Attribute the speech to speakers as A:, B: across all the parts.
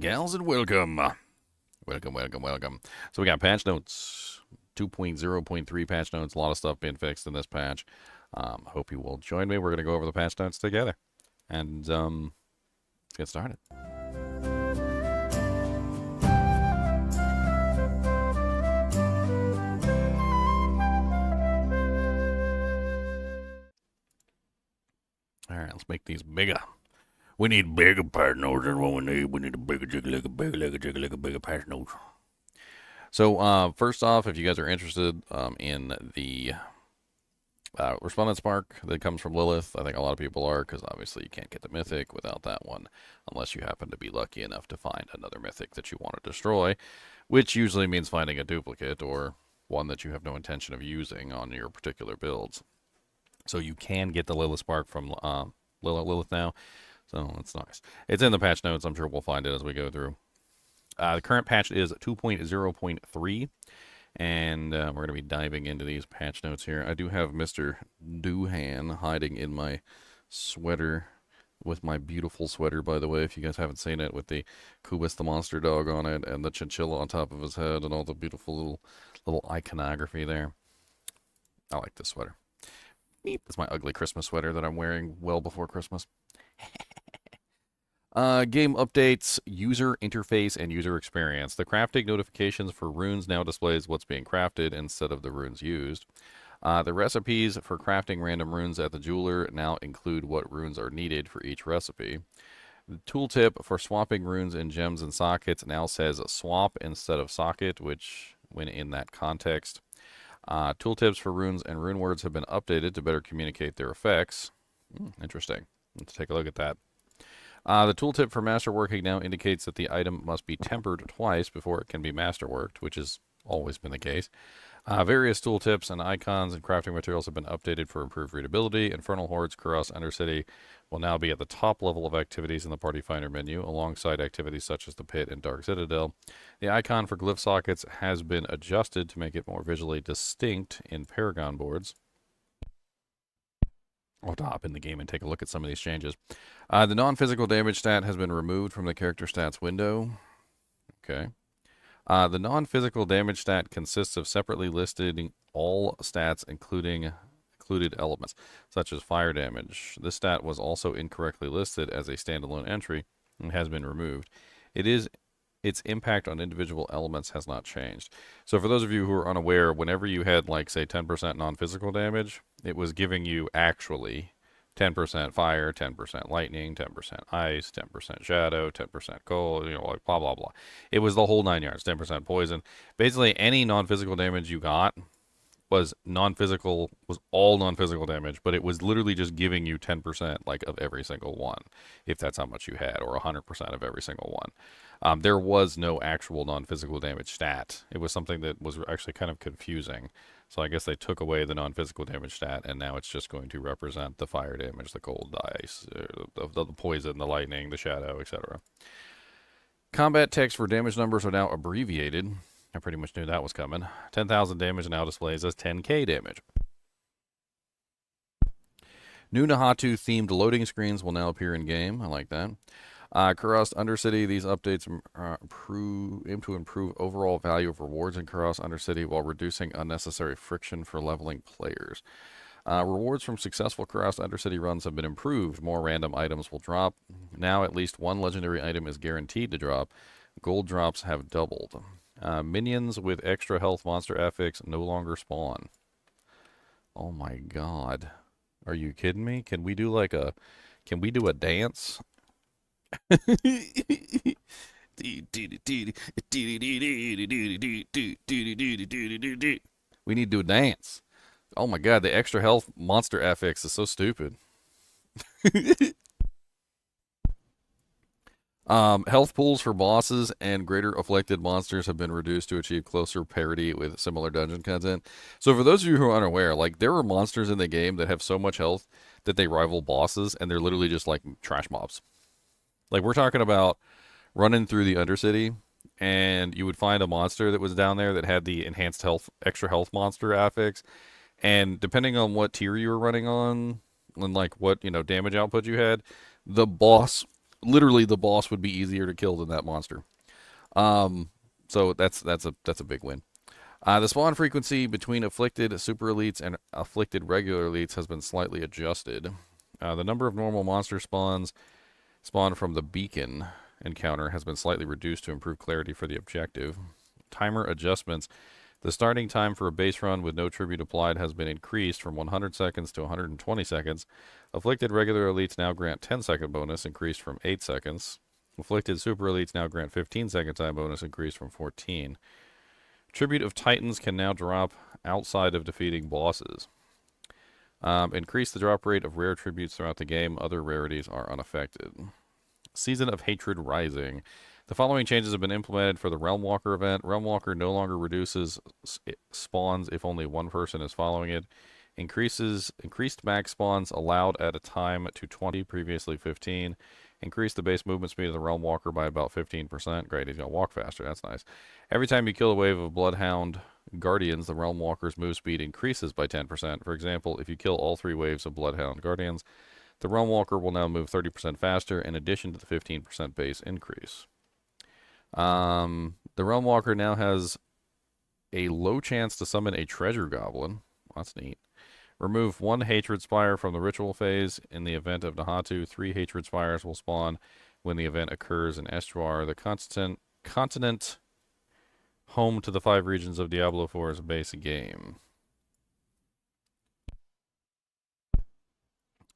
A: gals, and welcome. Welcome. So we got patch notes 2.0.3 patch notes. A lot of stuff being fixed in this patch. Hope you will join me. We're going to go over the patch notes together. And let's get started. Alright, let's make these bigger. We need bigger patch notes than what we need. We need a bigger bigger patch notes. So, first off, if you guys are interested in the Resplendent Spark that comes from Lilith, I think a lot of people are, because obviously you can't get the Mythic without that one, unless you happen to be lucky enough to find another Mythic that you want to destroy, which usually means finding a duplicate, or one that you have no intention of using on your particular builds. So you can get the Lilith Spark from Lilith now, so that's nice. It's in the patch notes. I'm sure we'll find it as we go through. The current patch is 2.0.3, and we're going to be diving into these patch notes here. I do have Mr. Doohan hiding in my sweater, with my beautiful sweater, by the way, if you guys haven't seen it, with the Kurast the monster dog on it, and the Chinchilla on top of his head, and all the beautiful little iconography there. I like this sweater. It's my ugly Christmas sweater that I'm wearing well before Christmas. Game updates, user interface, and user experience. The crafting notifications for runes now displays what's being crafted instead of the runes used. The recipes for crafting random runes at the jeweler now include what runes are needed for each recipe. The tooltip for swapping runes in gems and sockets now says swap instead of socket, which, when in that context. Tooltips for runes and rune words have been updated to better communicate their effects. Interesting. Let's take a look at that. The tooltip for masterworking now indicates that the item must be tempered twice before it can be masterworked, which has always been the case. Various tooltips and icons and crafting materials have been updated for improved readability. Infernal Hordes, Kurast Undercity will now be at the top level of activities in the Party Finder menu, alongside activities such as the Pit and Dark Citadel. The icon for glyph sockets has been adjusted to make it more visually distinct in Paragon boards. I'll hop in the game and take a look at some of these changes. The non-physical damage stat has been removed from the character stats window. Okay. The non-physical damage stat consists of separately listed all stats, included elements, such as fire damage. This stat was also incorrectly listed as a standalone entry and has been removed. Its impact on individual elements has not changed. So for those of you who are unaware, whenever you had, like, say, 10% non-physical damage, it was giving you actually 10% fire, 10% lightning, 10% ice, 10% shadow, 10% cold, like blah, blah, blah. It was the whole 9 yards, 10% poison. Basically, any non-physical damage you got was all non-physical damage, but it was literally just giving you 10%, like, of every single one, if that's how much you had, or 100% of every single one. There was no actual non-physical damage stat. It was something that was actually kind of confusing. So I guess they took away the non-physical damage stat, and now it's just going to represent the fire damage, the cold, the ice, the poison, the lightning, the shadow, etc. Combat text for damage numbers are now abbreviated. I pretty much knew that was coming. 10,000 damage now displays as 10k damage. New Nahatu themed loading screens will now appear in game. I like that. Kurast Undercity, these updates aim to improve overall value of rewards in Kurast Undercity while reducing unnecessary friction for leveling players. Rewards from successful Kurast Undercity runs have been improved. More random items will drop. Now at least one legendary item is guaranteed to drop. Gold drops have doubled. Minions with extra health monster affix no longer spawn. Oh my god. Are you kidding me? Can we do a dance? We need to do a dance. Oh my god, the extra health monster affix is so stupid. Health pools for bosses and greater afflicted monsters have been reduced to achieve closer parity with similar dungeon content. So for those of you who are unaware, like, there are monsters in the game that have so much health that they rival bosses, and they're literally just like trash mobs. Like, we're talking about running through the Undercity, and you would find a monster that was down there that had the enhanced health, extra health monster affix, and depending on what tier you were running on, and like what damage output you had, the boss literally the boss would be easier to kill than that monster. So that's a big win. The spawn frequency between afflicted super elites and afflicted regular elites has been slightly adjusted. The number of normal monster spawns spawned from the beacon encounter has been slightly reduced to improve clarity for the objective. Timer adjustments. The starting time for a base run with no tribute applied has been increased from 100 seconds to 120 seconds. Afflicted regular elites now grant 10-second bonus, increased from 8 seconds. Afflicted super elites now grant 15-second time bonus, increased from 14. Tribute of Titans can now drop outside of defeating bosses. Increase the drop rate of rare tributes throughout the game. Other rarities are unaffected. Season of Hatred Rising. The following changes have been implemented for the Realm Walker event. Realm Walker no longer reduces spawns if only one person is following it. Increased max spawns allowed at a time to 20, previously 15. Increase the base movement speed of the Realm Walker by about 15%. Great, he's going to walk faster. That's nice. Every time you kill a wave of Bloodhound Guardians, the Realm Walker's move speed increases by 10%. For example, if you kill all 3 waves of Bloodhound Guardians, the Realm Walker will now move 30% faster in addition to the 15% base increase. The Realm Walker now has a low chance to summon a Treasure Goblin. That's neat. Remove 1 Hatred Spire from the ritual phase. In the event of Nahatu, 3 Hatred Spires will spawn when the event occurs in Estuar. The continent home to the 5 regions of Diablo 4's base game.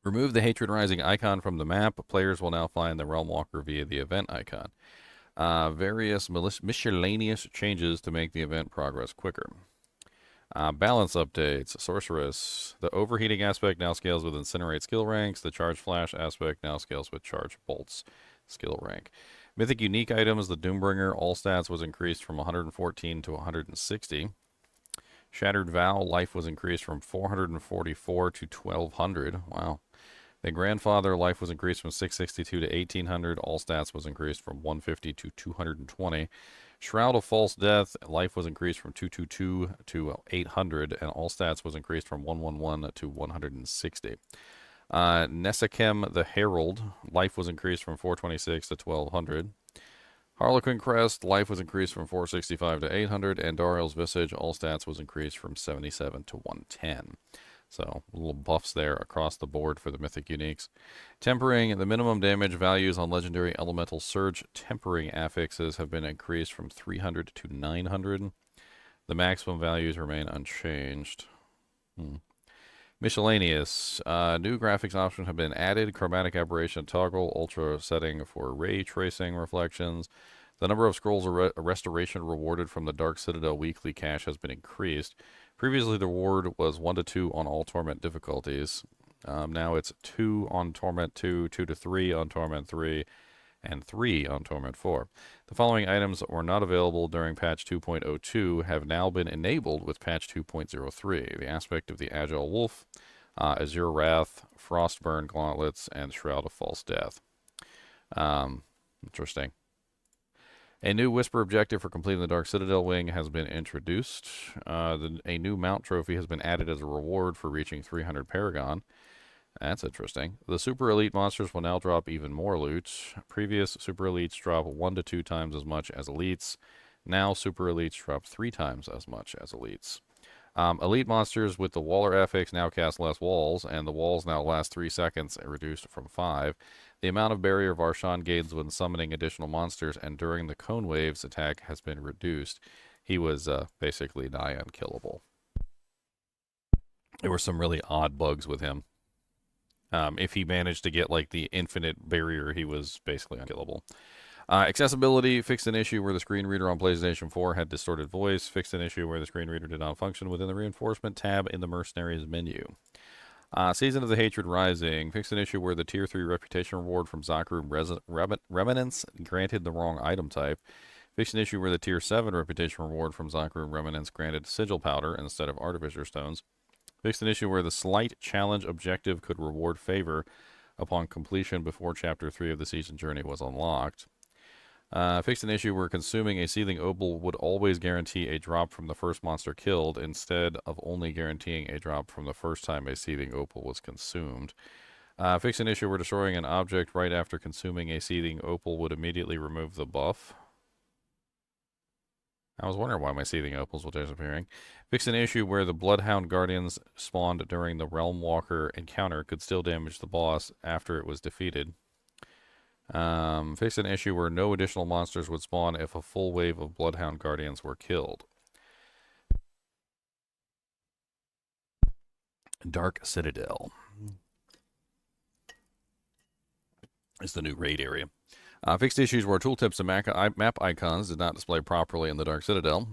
A: Remove the Hatred Rising icon from the map. Players will now find the Realm Walker via the event icon. Various miscellaneous changes to make the event progress quicker. Balance updates. Sorceress. The overheating aspect now scales with Incinerate skill ranks. The Charge Flash aspect now scales with Charge Bolts skill rank. Mythic unique items. The Doombringer all stats was increased from 114 to 160. Shattered Vow life was increased from 444 to 1200. Wow. The Grandfather life was increased from 662 to 1800. All stats was increased from 150 to 220. Shroud of False Death life was increased from 222 to 800, and all stats was increased from 111 to 160. Nessakem the Herald life was increased from 426 to 1200. Harlequin Crest life was increased from 465 to 800, and Dariel's Visage all stats was increased from 77 to 110. So, little buffs there across the board for the Mythic Uniques. Tempering, the minimum damage values on Legendary Elemental Surge tempering affixes have been increased from 300 to 900. The maximum values remain unchanged. Miscellaneous. New graphics options have been added. Chromatic Aberration Toggle, Ultra setting for Ray Tracing Reflections. The number of scrolls of restoration rewarded from the Dark Citadel weekly cache has been increased. Previously, the reward was 1 to 2 on all Torment difficulties. Now it's 2 on Torment 2, 2 to 3 on Torment 3, and 3 on Torment 4. The following items that were not available during patch 2.02 have now been enabled with patch 2.03. The aspect of the Agile Wolf, Azure Wrath, Frostburn Gauntlets, and Shroud of False Death. Interesting. A new Whisper objective for completing the Dark Citadel wing has been introduced. A new mount trophy has been added as a reward for reaching 300 Paragon. That's interesting. The Super Elite monsters will now drop even more loot. Previous Super Elites drop 1 to 2 times as much as Elites. Now Super Elites drop 3 times as much as Elites. Elite monsters with the Waller affix now cast less walls, and the walls now last 3 seconds, reduced from 5. The amount of Barrier Varshan gains when summoning additional monsters and during the Cone Waves attack has been reduced. He was basically nigh unkillable. There were some really odd bugs with him. If he managed to get like the infinite barrier, he was basically unkillable. Accessibility, fixed an issue where the screen reader on PlayStation 4 had distorted voice, fixed an issue where the screen reader did not function within the reinforcement tab in the Mercenaries menu. Season of the Hatred Rising, fixed an issue where the Tier 3 reputation reward from Zakru Remnants granted the wrong item type. Fixed an issue where the Tier 7 reputation reward from Zakru Remnants granted Sigil Powder instead of Artificer Stones. Fixed an issue where the Slight Challenge objective could reward favor upon completion before Chapter 3 of the Season Journey was unlocked. Fixed an issue where consuming a Seething Opal would always guarantee a drop from the first monster killed, instead of only guaranteeing a drop from the first time a Seething Opal was consumed. Fix an issue where destroying an object right after consuming a seething opal would immediately remove the buff. I was wondering why my seething opals were disappearing. Fix an issue where the Bloodhound Guardians spawned during the Realm Walker encounter could still damage the boss after it was defeated. Fix an issue where no additional monsters would spawn if a full wave of Bloodhound Guardians were killed. Dark Citadel is the new raid area. Fixed issues where tooltips and map icons did not display properly in the Dark Citadel.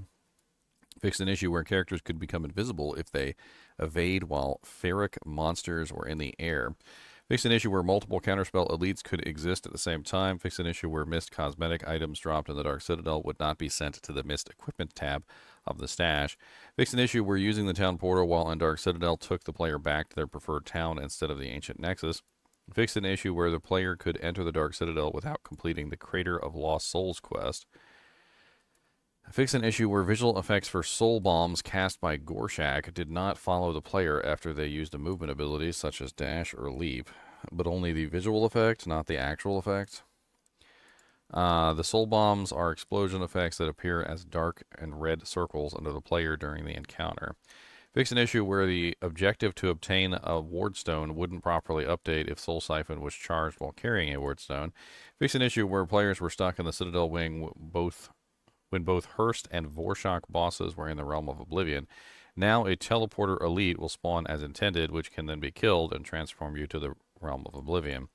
A: Fixed an issue where characters could become invisible if they evade while ferric monsters were in the air. Fixed an issue where multiple counterspell elites could exist at the same time. Fixed an issue where missed cosmetic items dropped in the Dark Citadel would not be sent to the missed equipment tab of the stash. Fixed an issue where using the town portal while in Dark Citadel took the player back to their preferred town instead of the ancient nexus. Fixed an issue where the player could enter the Dark Citadel without completing the Crater of Lost Souls quest. Fix an issue where visual effects for soul bombs cast by Gorshak did not follow the player after they used a movement ability such as dash or leap, but only the visual effect, not the actual effect. The soul bombs are explosion effects that appear as dark and red circles under the player during the encounter. Fix an issue where the objective to obtain a wardstone wouldn't properly update if Soul Siphon was charged while carrying a wardstone. Fix an issue where players were stuck in the Citadel wing when both Hurst and Vorshok bosses were in the Realm of Oblivion. Now a teleporter elite will spawn as intended, which can then be killed and transform you to the Realm of Oblivion.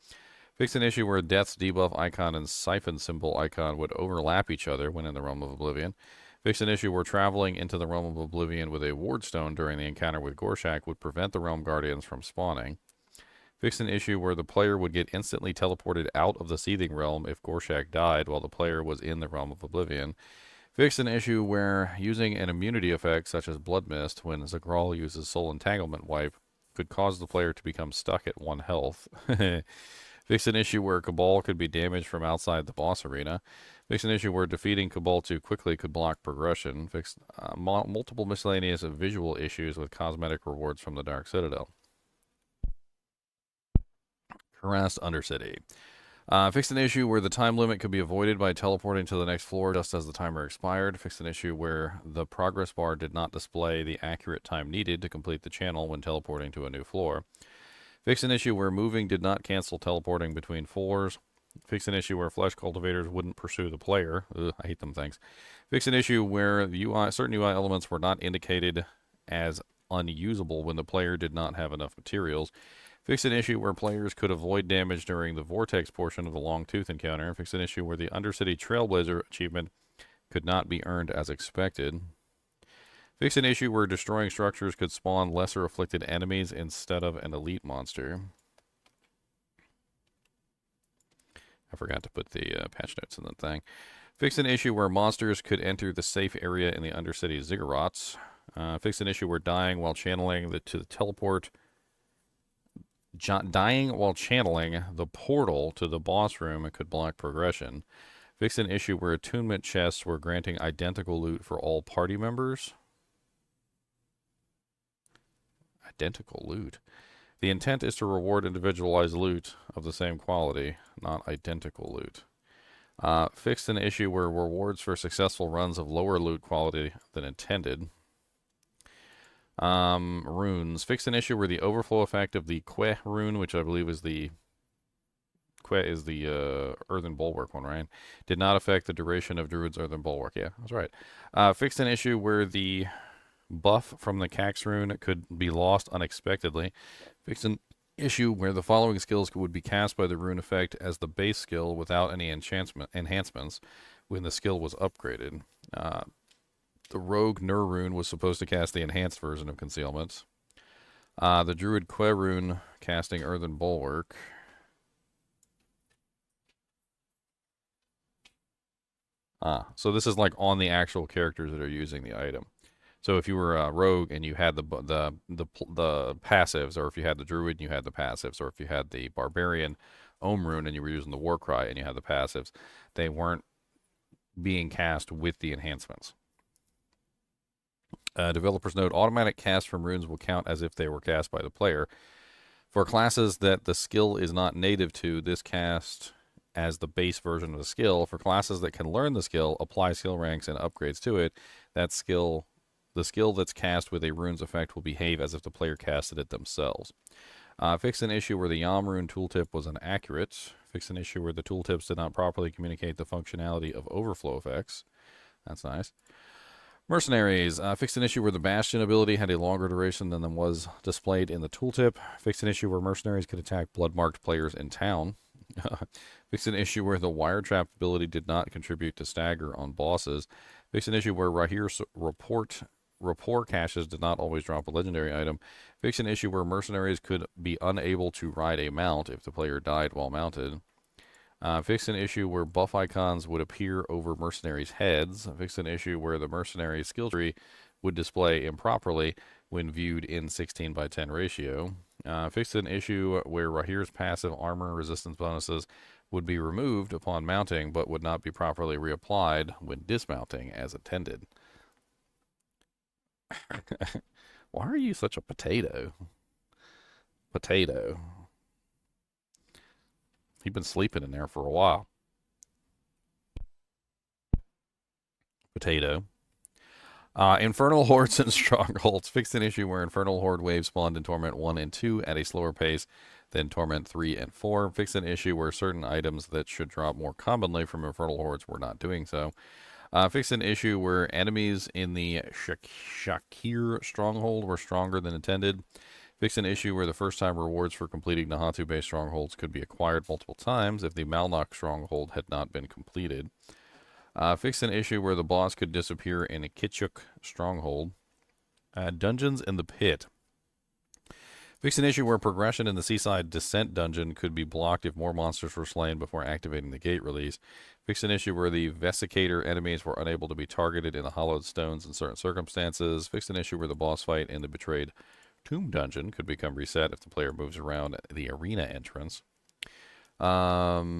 A: Fix an issue where Death's debuff icon and Siphon symbol icon would overlap each other when in the Realm of Oblivion. Fix an issue where traveling into the Realm of Oblivion with a wardstone during the encounter with Gorshak would prevent the Realm Guardians from spawning. Fix an issue where the player would get instantly teleported out of the Seething Realm if Gorshak died while the player was in the Realm of Oblivion. Fix an issue where using an immunity effect such as Blood Mist when Zagral uses Soul Entanglement Wipe could cause the player to become stuck at 1 health. Fix an issue where Cabal could be damaged from outside the boss arena. Fix an issue where defeating Cabal too quickly could block progression. Fix multiple miscellaneous visual issues with cosmetic rewards from the Dark Citadel. Kurast Undercity. Fixed an issue where the time limit could be avoided by teleporting to the next floor just as the timer expired. Fixed an issue where the progress bar did not display the accurate time needed to complete the channel when teleporting to a new floor. Fixed an issue where moving did not cancel teleporting between floors. Fixed an issue where flesh cultivators wouldn't pursue the player. Ugh, I hate them things. Fixed an issue where the certain UI elements were not indicated as unusable when the player did not have enough materials. Fix an issue where players could avoid damage during the Vortex portion of the Long Tooth encounter. Fix an issue where the Undercity Trailblazer achievement could not be earned as expected. Fix an issue where destroying structures could spawn lesser afflicted enemies instead of an elite monster. I forgot to put the patch notes in the thing. Fix an issue where monsters could enter the safe area in the Undercity Ziggurats. Fix an issue where dying while channeling the portal to the boss room could block progression. Fix an issue where attunement chests were granting identical loot for all party members. Identical loot. The intent is to reward individualized loot of the same quality, not identical loot. Fixed an issue where rewards for successful runs of lower loot quality than intended. Runes. Fixed an issue where the overflow effect of the Que rune, which I believe is the Earthen Bulwark one, right? Did not affect the duration of Druid's Earthen Bulwark. Yeah, that's right. Fixed an issue where the buff from the Cax rune could be lost unexpectedly. Fixed an issue where the following skills would be cast by the rune effect as the base skill without any enhancements when the skill was upgraded. The Rogue Nur rune was supposed to cast the enhanced version of Concealment. The Druid Que rune casting Earthen Bulwark. So this is like on the actual characters that are using the item. So if you were a rogue and you had the passives, or if you had the druid and you had the passives, or if you had the barbarian Ohm rune and you were using the war cry and you had the passives, they weren't being cast with the enhancements. Developers note automatic cast from runes will count as if they were cast by the player. For classes that the skill is not native to, this cast as the base version of the skill. For classes that can learn the skill, apply skill ranks and upgrades to it, that skill, the skill that's cast with a rune's effect will behave as if the player casted it themselves. Fix an issue where the Yam rune tooltip was inaccurate. Fix an issue where the tooltips did not properly communicate the functionality of overflow effects. That's nice. Mercenaries. Fixed an issue where the Bastion ability had a longer duration than was displayed in the tooltip. Fixed an issue where Mercenaries could attack blood-marked players in town. Fixed an issue where the Wire Trap ability did not contribute to stagger on bosses. Fixed an issue where Rahir's rapport caches did not always drop a legendary item. Fixed an issue where Mercenaries could be unable to ride a mount if the player died while mounted. Fix an issue where buff icons would appear over mercenaries' heads. Fix an issue where the mercenary skill tree would display improperly when viewed in 16:10 ratio. Fix an issue where Rahir's passive armor resistance bonuses would be removed upon mounting but would not be properly reapplied when dismounting as intended. Why are you such a potato? Potato. He's been sleeping in there for a while. Potato. Infernal Hordes and Strongholds. Fixed an issue where Infernal Horde waves spawned in Torment 1 and 2 at a slower pace than Torment 3 and 4. Fixed an issue where certain items that should drop more commonly from Infernal Hordes were not doing so. Fixed an issue where enemies in the Shakir Stronghold were stronger than intended. Fix an issue where the first-time rewards for completing Nahatu-based strongholds could be acquired multiple times if the Malnock stronghold had not been completed. Fix an issue where the boss could disappear in a Kitchuk stronghold. Dungeons in the Pit. Fix an issue where progression in the Seaside Descent dungeon could be blocked if more monsters were slain before activating the gate release. Fix an issue where the Vesicator enemies were unable to be targeted in the hollowed stones in certain circumstances. Fix an issue where the boss fight in the Betrayed Tomb dungeon could become reset if the player moves around the arena entrance.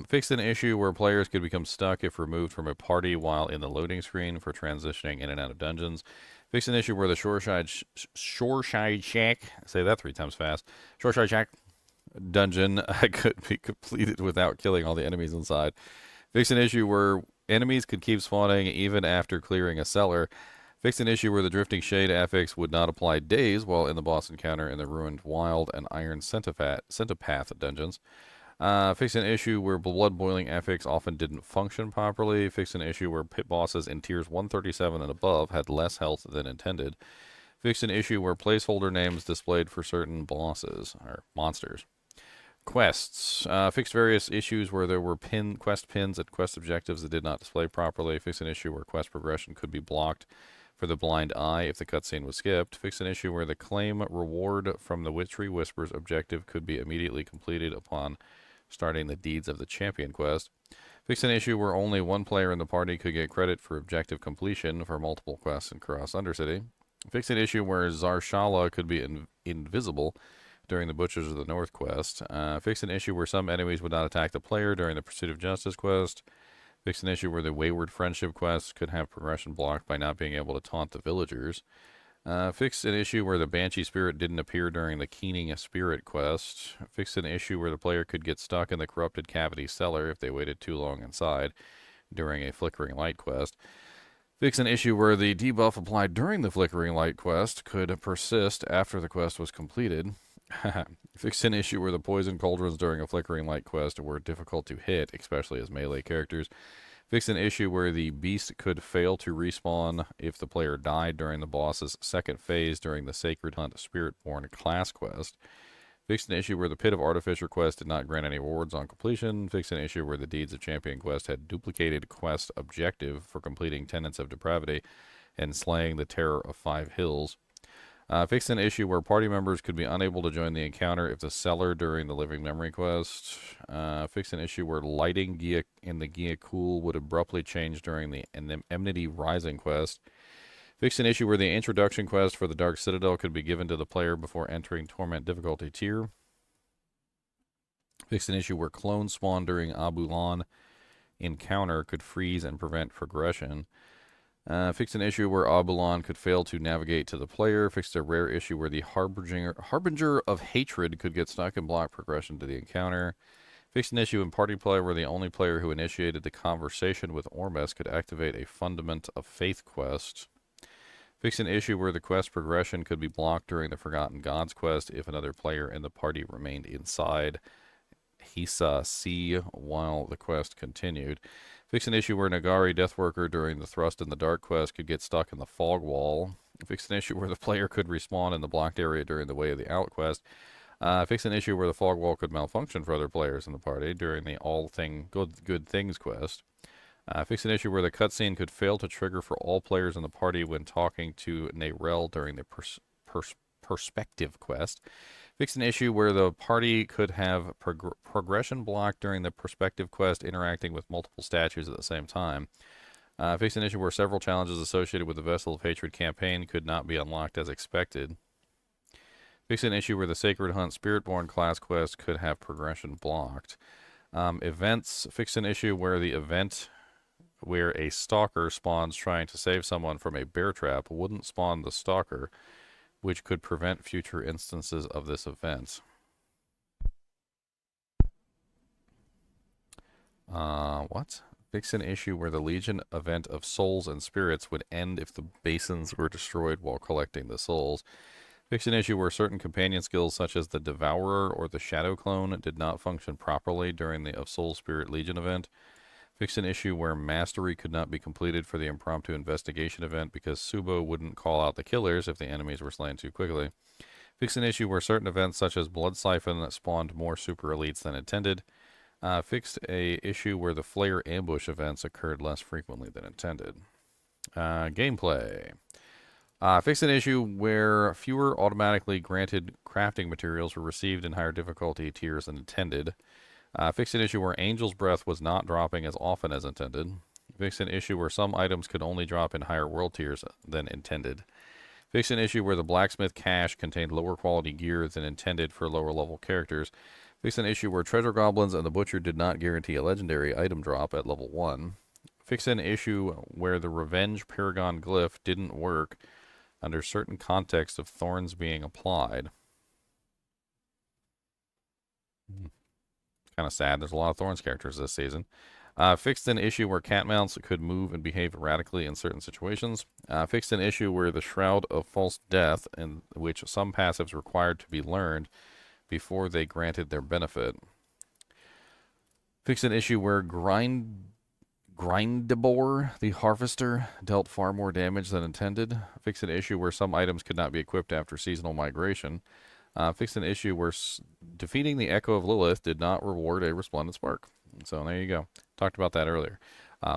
A: Fixed an issue where players could become stuck if removed from a party while in the loading screen for transitioning in and out of dungeons. Fixed an issue where the Shoreside Shack, say that 3 times fast, Shoreside Shack dungeon could be completed without killing all the enemies inside. Fixed an issue where enemies could keep spawning even after clearing a cellar. Fixed an issue where the Drifting Shade affix would not apply days while in the boss encounter in the Ruined Wild and Iron Centipath dungeons. Fixed an issue where Blood Boiling affix often didn't function properly. Fixed an issue where pit bosses in tiers 137 and above had less health than intended. Fixed an issue where placeholder names displayed for certain bosses or monsters. Quests. Fixed various issues where there were quest pins at quest objectives that did not display properly. Fixed an issue where quest progression could be blocked for the blind eye if the cutscene was skipped. Fix an issue where the claim reward from the Witchery Whispers objective could be immediately completed upon starting the Deeds of the Champion quest. Fix an issue where only one player in the party could get credit for objective completion for multiple quests in Kurast Undercity. Fix an issue where Zarshala could be invisible during the Butchers of the North quest. Fix an issue where some enemies would not attack the player during the Pursuit of Justice quest. Fix an issue where the Wayward Friendship quest could have progression blocked by not being able to taunt the villagers. Fix an issue where the Banshee Spirit didn't appear during the Keening Spirit quest. Fix an issue where the player could get stuck in the Corrupted Cavity Cellar if they waited too long inside during a Flickering Light quest. Fix an issue where the debuff applied during the Flickering Light quest could persist after the quest was completed. Fix an issue where the Poison Cauldrons during a Flickering Light quest were difficult to hit, especially as melee characters. Fix an issue where the beast could fail to respawn if the player died during the boss's second phase during the Sacred Hunt Spiritborn class quest. Fix an issue where the Pit of Artificer quest did not grant any rewards on completion. Fix an issue where the Deeds of Champion quest had duplicated quest objective for completing Tenets of Depravity and slaying the Terror of 5 Hills. Fix an issue where party members could be unable to join the encounter if the cellar during the Living Memory quest. Fix an issue where lighting in the Gia Cool would abruptly change during the Enmity Rising quest. Fix an issue where the introduction quest for the Dark Citadel could be given to the player before entering Torment difficulty tier. Fix an issue where clones spawn during Abulan encounter could freeze and prevent progression. Fixed an issue where Oberon could fail to navigate to the player. Fixed a rare issue where the Harbinger of Hatred could get stuck and block progression to the encounter. Fixed an issue in party play where the only player who initiated the conversation with Ormus could activate a Fundament of Faith quest. Fixed an issue where the quest progression could be blocked during the Forgotten Gods quest if another player in the party remained inside Hisa C while the quest continued. Fix an issue where Nagari Deathworker during the Thrust in the Dark quest could get stuck in the fog wall. Fix an issue where the player could respawn in the blocked area during the Way of the Out quest. Fix an issue where the fog wall could malfunction for other players in the party during the Good Things quest. Fix an issue where the cutscene could fail to trigger for all players in the party when talking to Narelle during the Perspective quest. Fix an issue where the party could have progression blocked during the Perspective quest interacting with multiple statues at the same time. Fix an issue where several challenges associated with the Vessel of Hatred campaign could not be unlocked as expected. Fix an issue where the Sacred Hunt Spiritborn class quest could have progression blocked. Events. Fix an issue where the event where a stalker spawns trying to save someone from a bear trap wouldn't spawn the stalker, which could prevent future instances of this event. What? Fix an issue where the Legion event of souls and spirits would end if the basins were destroyed while collecting the souls. Fix an issue where certain companion skills such as the Devourer or the Shadow Clone did not function properly during the Of Soul Spirit Legion event. Fix an issue where Mastery could not be completed for the impromptu investigation event because Subo wouldn't call out the killers if the enemies were slain too quickly. Fix an issue where certain events such as Blood Siphon spawned more super elites than intended. Fixed a issue where the Flayer ambush events occurred less frequently than intended. Gameplay. Fixed an issue where fewer automatically granted crafting materials were received in higher difficulty tiers than intended. Fixed an issue where Angel's Breath was not dropping as often as intended. Fixed an issue where some items could only drop in higher world tiers than intended. Fixed an issue where the Blacksmith cache contained lower quality gear than intended for lower level characters. Fixed an issue where Treasure Goblins and the Butcher did not guarantee a legendary item drop at level 1. Fixed an issue where the Revenge Paragon Glyph didn't work under certain contexts of thorns being applied. Kind of sad. There's a lot of Thorns characters this season. Fixed an issue where cat mounts could move and behave erratically in certain situations. Fixed an issue where the Shroud of False Death, in which some passives required to be learned before they granted their benefit. Fixed an issue where Grindabor, the Harvester, dealt far more damage than intended. Fixed an issue where some items could not be equipped after seasonal migration. Fixed an issue where defeating the Echo of Lilith did not reward a Resplendent Spark. So there you go. Talked about that earlier.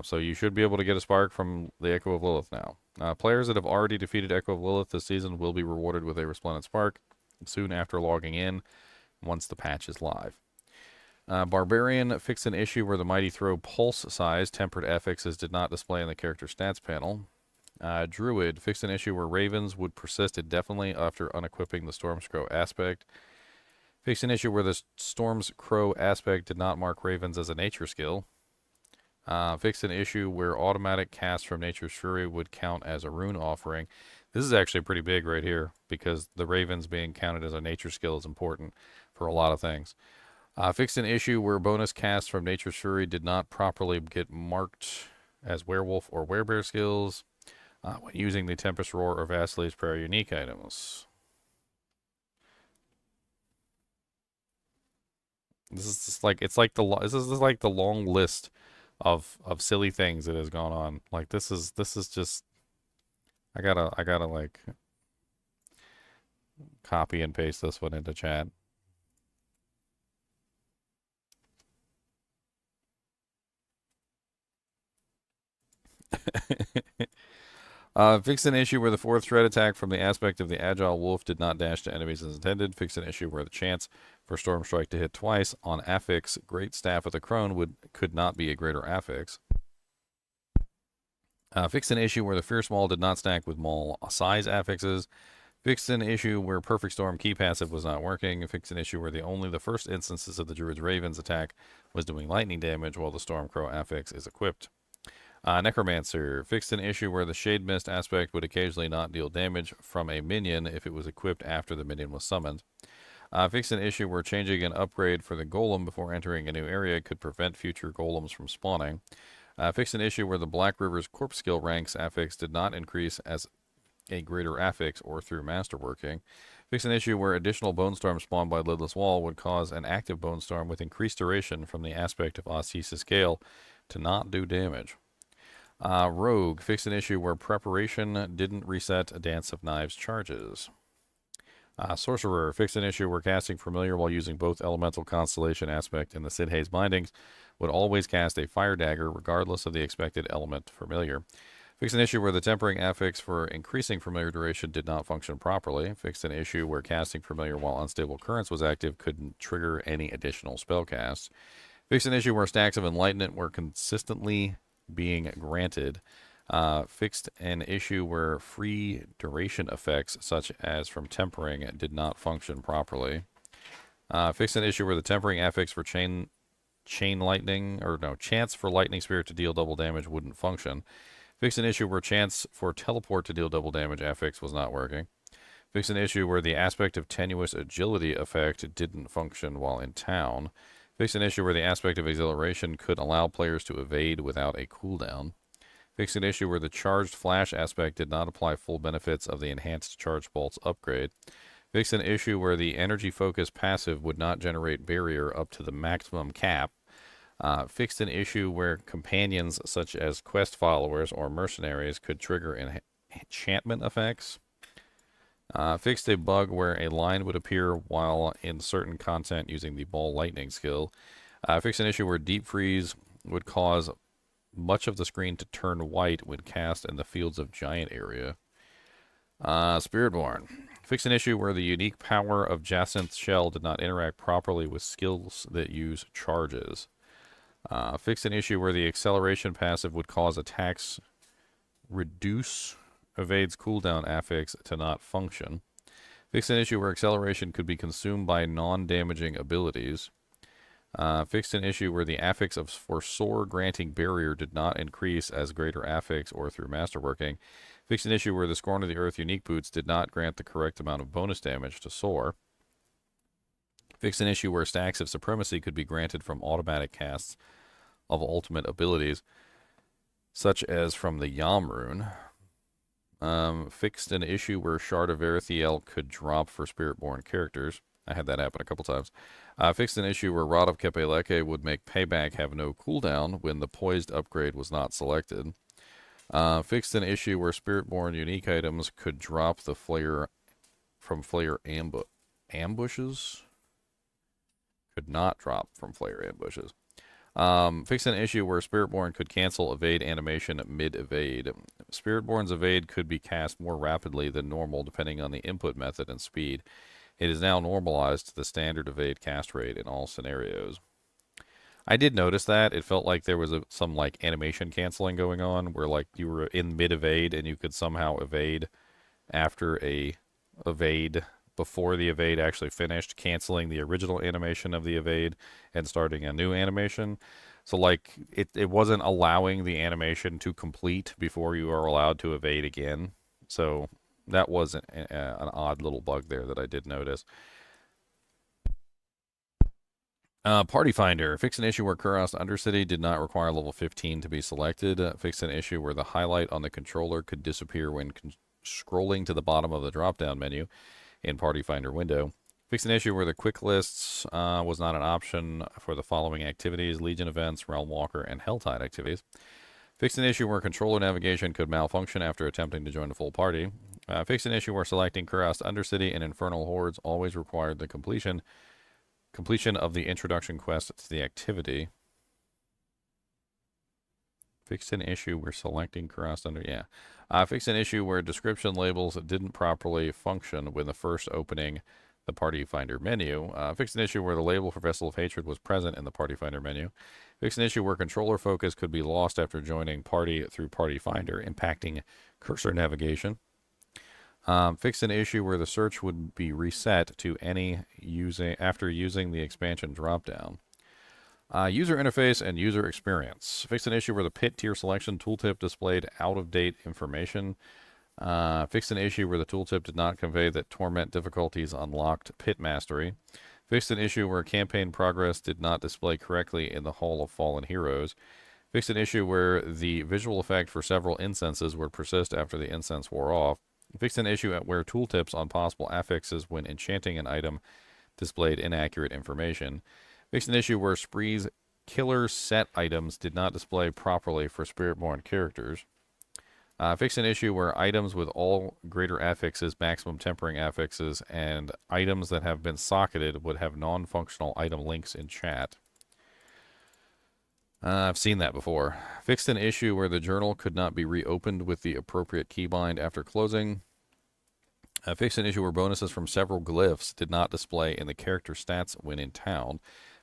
A: So you should be able to get a spark from the Echo of Lilith now. Players that have already defeated Echo of Lilith this season will be rewarded with a Resplendent Spark soon after logging in once the patch is live. Barbarian fixed an issue where the Mighty Throw pulse size tempered affixes did not display in the character stats panel. Druid fixed an issue where Ravens would persist indefinitely after unequipping the Storm's Crow aspect. Fixed an issue where the Storm's Crow aspect did not mark Ravens as a nature skill. Fixed an issue where automatic cast from Nature's Fury would count as a rune offering. This is actually pretty big right here because the Ravens being counted as a nature skill is important for a lot of things. Fixed an issue where bonus casts from Nature's Fury did not properly get marked as werewolf or werebear skills when using the Tempest Roar or Vasily's Prayer unique items. This is just like this is like the long list of silly things that has gone on. Like this is just I gotta like copy and paste this one into chat. Fix an issue where the fourth threat attack from the aspect of the Agile Wolf did not dash to enemies as intended. Fix an issue where the chance for Storm Strike to hit twice on affix Great Staff of the Crone could not be a greater affix. Fix an issue where the Fierce Maul did not stack with Maul size affixes. Fixed an issue where Perfect Storm key passive was not working. Fixed an issue where only the first instances of the Druid's Raven's attack was doing lightning damage while the Storm Crow affix is equipped. Necromancer. Fixed an issue where the Shade Mist aspect would occasionally not deal damage from a minion if it was equipped after the minion was summoned. Fixed an issue where changing an upgrade for the golem before entering a new area could prevent future golems from spawning. Fixed an issue where the Black River's corpse skill ranks affix did not increase as a greater affix or through masterworking. Fixed an issue where additional Bone Storm spawned by Lidless Wall would cause an active Bone Storm with increased duration from the aspect of Osseous Gale to not do damage. Rogue. Fixed an issue where preparation didn't reset a Dance of Knives charges. Sorcerer. Fixed an issue where casting Familiar while using both Elemental Constellation aspect and the Sid Haze bindings would always cast a Fire Dagger regardless of the expected element Familiar. Fixed an issue where the Tempering affix for increasing Familiar duration did not function properly. Fixed an issue where casting Familiar while Unstable Currents was active couldn't trigger any additional spell casts. Fixed an issue where stacks of Enlightenment were consistently being granted. Fixed an issue where free duration effects, such as from Tempering, did not function properly. Fixed an issue where the Tempering affix for Chain Lightning, or no, Chance for Lightning Spirit to deal double damage wouldn't function. Fixed an issue where Chance for Teleport to deal double damage affix was not working. Fixed an issue where the aspect of Tenuous Agility effect didn't function while in town. Fixed an issue where the aspect of Exhilaration could allow players to evade without a cooldown. Fixed an issue where the Charged Flash aspect did not apply full benefits of the Enhanced Charge Bolts upgrade. Fixed an issue where the Energy Focus passive would not generate Barrier up to the maximum cap. Fixed an issue where companions such as Quest Followers or Mercenaries could trigger enchantment effects. Fixed a bug where a line would appear while in certain content using the Ball Lightning skill. Fixed an issue where Deep Freeze would cause much of the screen to turn white when cast in the Fields of Giant area. Spiritborn. Fixed an issue where the unique power of Jacinth's Shell did not interact properly with skills that use charges. Fixed an issue where the acceleration passive would cause attacks reduce evades cooldown affix to not function. Fixed an issue where acceleration could be consumed by non-damaging abilities. Fixed an issue where the affix for Soar granting barrier did not increase as greater affix or through masterworking. Fixed an issue where the Scorn of the Earth unique boots did not grant the correct amount of bonus damage to Soar. Fixed an issue where stacks of Supremacy could be granted from automatic casts of ultimate abilities, such as from the Yam rune. Fixed an issue where Shard of Erethiel could drop for Spiritborn characters. I had that happen a couple times. Fixed an issue where Rod of Kepeleke would make Payback have no cooldown when the Poised upgrade was not selected. Fixed an issue where Spiritborn unique items could drop the Flare from Flare ambushes. Could not drop from Flare ambushes. Fixed an issue where Spiritborn could cancel evade animation mid-evade. Spiritborn's evade could be cast more rapidly than normal depending on the input method and speed. It is now normalized to the standard evade cast rate in all scenarios. I did notice that. It felt like there was some like animation canceling going on where like you were in mid-evade and you could somehow evade after a evade before the evade actually finished, canceling the original animation of the evade and starting a new animation. So like it wasn't allowing the animation to complete before you are allowed to evade again. So that was an odd little bug there that I did notice. Party Finder. Fixed an issue where Kurast Undercity did not require level 15 to be selected. Fixed an issue where the highlight on the controller could disappear when scrolling to the bottom of the drop-down menu in Party Finder window. Fixed an issue where the quick lists was not an option for the following activities: Legion events, Realm Walker, and HellTide activities. Fixed an issue where controller navigation could malfunction after attempting to join a full party. Fixed an issue where selecting Kurast Undercity and Infernal Hordes always required the completion of the introduction quest to the activity. Fixed an issue where selecting Kurast fixed an issue where description labels didn't properly function when the first opening the Party Finder menu. Fixed an issue where the label for Vessel of Hatred was present in the Party Finder menu. Fixed an issue where controller focus could be lost after joining party through Party Finder, impacting cursor navigation. Fixed an issue where the search would be reset to any after using the expansion dropdown. User interface and user experience. Fixed an issue where the pit tier selection tooltip displayed out-of-date information. Fixed an issue where the tooltip did not convey that Torment difficulties unlocked Pit Mastery. Fixed an issue where campaign progress did not display correctly in the Hall of Fallen Heroes. Fixed an issue where the visual effect for several incenses would persist after the incense wore off. Fixed an issue at where tooltips on possible affixes when enchanting an item displayed inaccurate information. Fixed an issue where Spree's killer set items did not display properly for Spiritborn characters. Fixed an issue where items with all greater affixes, maximum tempering affixes, and items that have been socketed would have non-functional item links in chat. I've seen that before. Fixed an issue where the journal could not be reopened with the appropriate keybind after closing. Fixed an issue where bonuses from several glyphs did not display in the character stats when in town.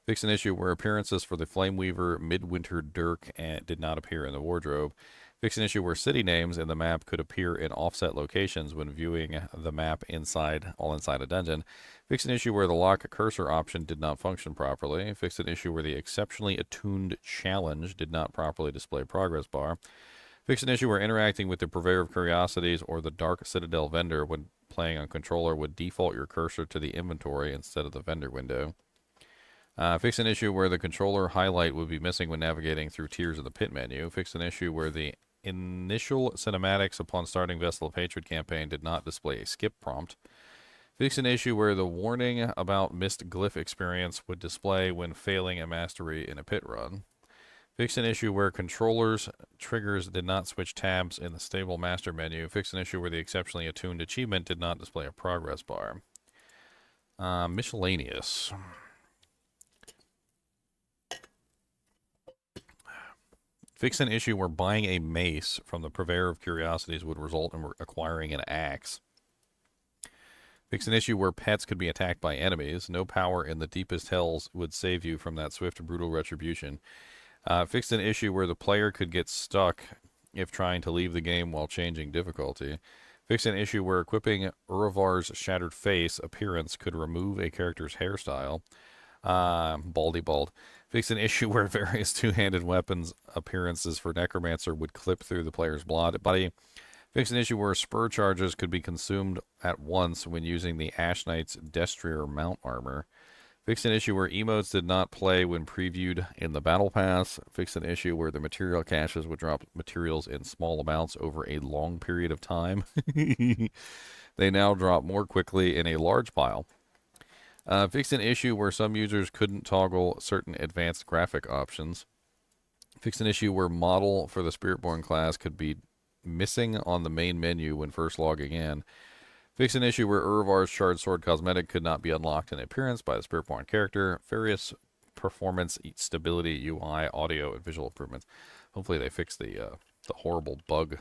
A: Fixed an issue where appearances for the Flameweaver, Midwinter Dirk did not appear in the wardrobe. Fixed an issue where city names in the map could appear in offset locations when viewing the map inside a dungeon. Fixed an issue where the lock cursor option did not function properly. Fixed an issue where the exceptionally attuned challenge did not properly display progress bar. Fixed an issue where interacting with the Purveyor of Curiosities or the Dark Citadel vendor when playing on controller would default your cursor to the inventory instead of the vendor window. Fix an issue where the controller highlight would be missing when navigating through tiers of the pit menu. Fix an issue where the initial cinematics upon starting Vessel of Hatred campaign did not display a skip prompt. Fix an issue where the warning about missed glyph experience would display when failing a mastery in a pit run. Fix an issue where controllers triggers did not switch tabs in the stable master menu. Fix an issue where the exceptionally attuned achievement did not display a progress bar. Miscellaneous. Fix an issue where buying a mace from the Purveyor of Curiosities would result in acquiring an axe. Fix an issue where pets could be attacked by enemies. No power in the deepest hells would save you from that swift, brutal retribution. Fixed an issue where the player could get stuck if trying to leave the game while changing difficulty. Fixed an issue where equipping Urivar's Shattered Face appearance could remove a character's hairstyle. Baldy bald. Fixed an issue where various two-handed weapons appearances for Necromancer would clip through the player's body. Fixed an issue where spur charges could be consumed at once when using the Ash Knight's Destrier mount armor. Fixed an issue where emotes did not play when previewed in the Battle Pass. Fixed an issue where the material caches would drop materials in small amounts over a long period of time. They now drop more quickly in a large pile. Fixed an issue where some users couldn't toggle certain advanced graphic options. Fixed an issue where model for the Spiritborn class could be missing on the main menu when first logging in. Fixed an issue where Urivar's Shard Sword cosmetic could not be unlocked in appearance by the Spiritborn character. Various performance, stability, UI, audio, and visual improvements. Hopefully they fix the horrible bug,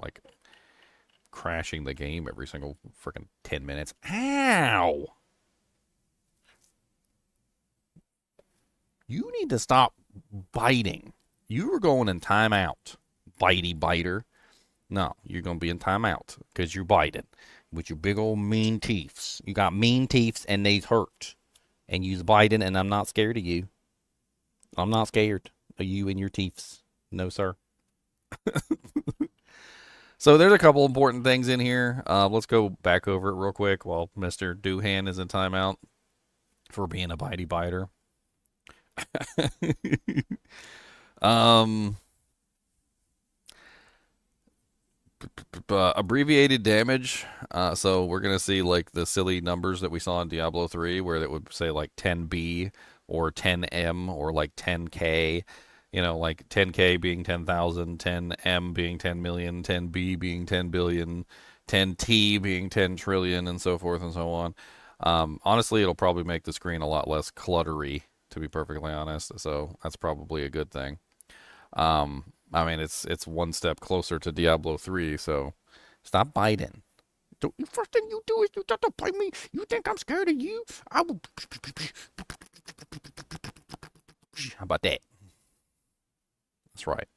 A: like crashing the game every single freaking 10 minutes. Ow! You need to stop biting. You were going in timeout, bitey biter. No, you're going to be in timeout because you're biting with your big old mean teeths. You got mean teeths and they hurt. And you's biting and I'm not scared of you. I'm not scared of you and your teeths. No, sir. So there's a couple important things in here. Let's go back over it real quick while Mr. Doohan is in timeout for being a bitey biter. Abbreviated damage. So we're gonna see like the silly numbers that we saw in Diablo 3 where it would say like 10B or 10M or like 10K, you know, like 10K being 10,000, 10M being 10 million, 10B being 10 billion, 10T being 10 trillion, and so forth and so on. Honestly, it'll probably make the screen a lot less cluttery, to be perfectly honest, so that's probably a good thing. I mean, it's one step closer to Diablo 3, so stop biting. The first thing you do is you start to bite me. You think I'm scared of you? I will. How about that? That's right.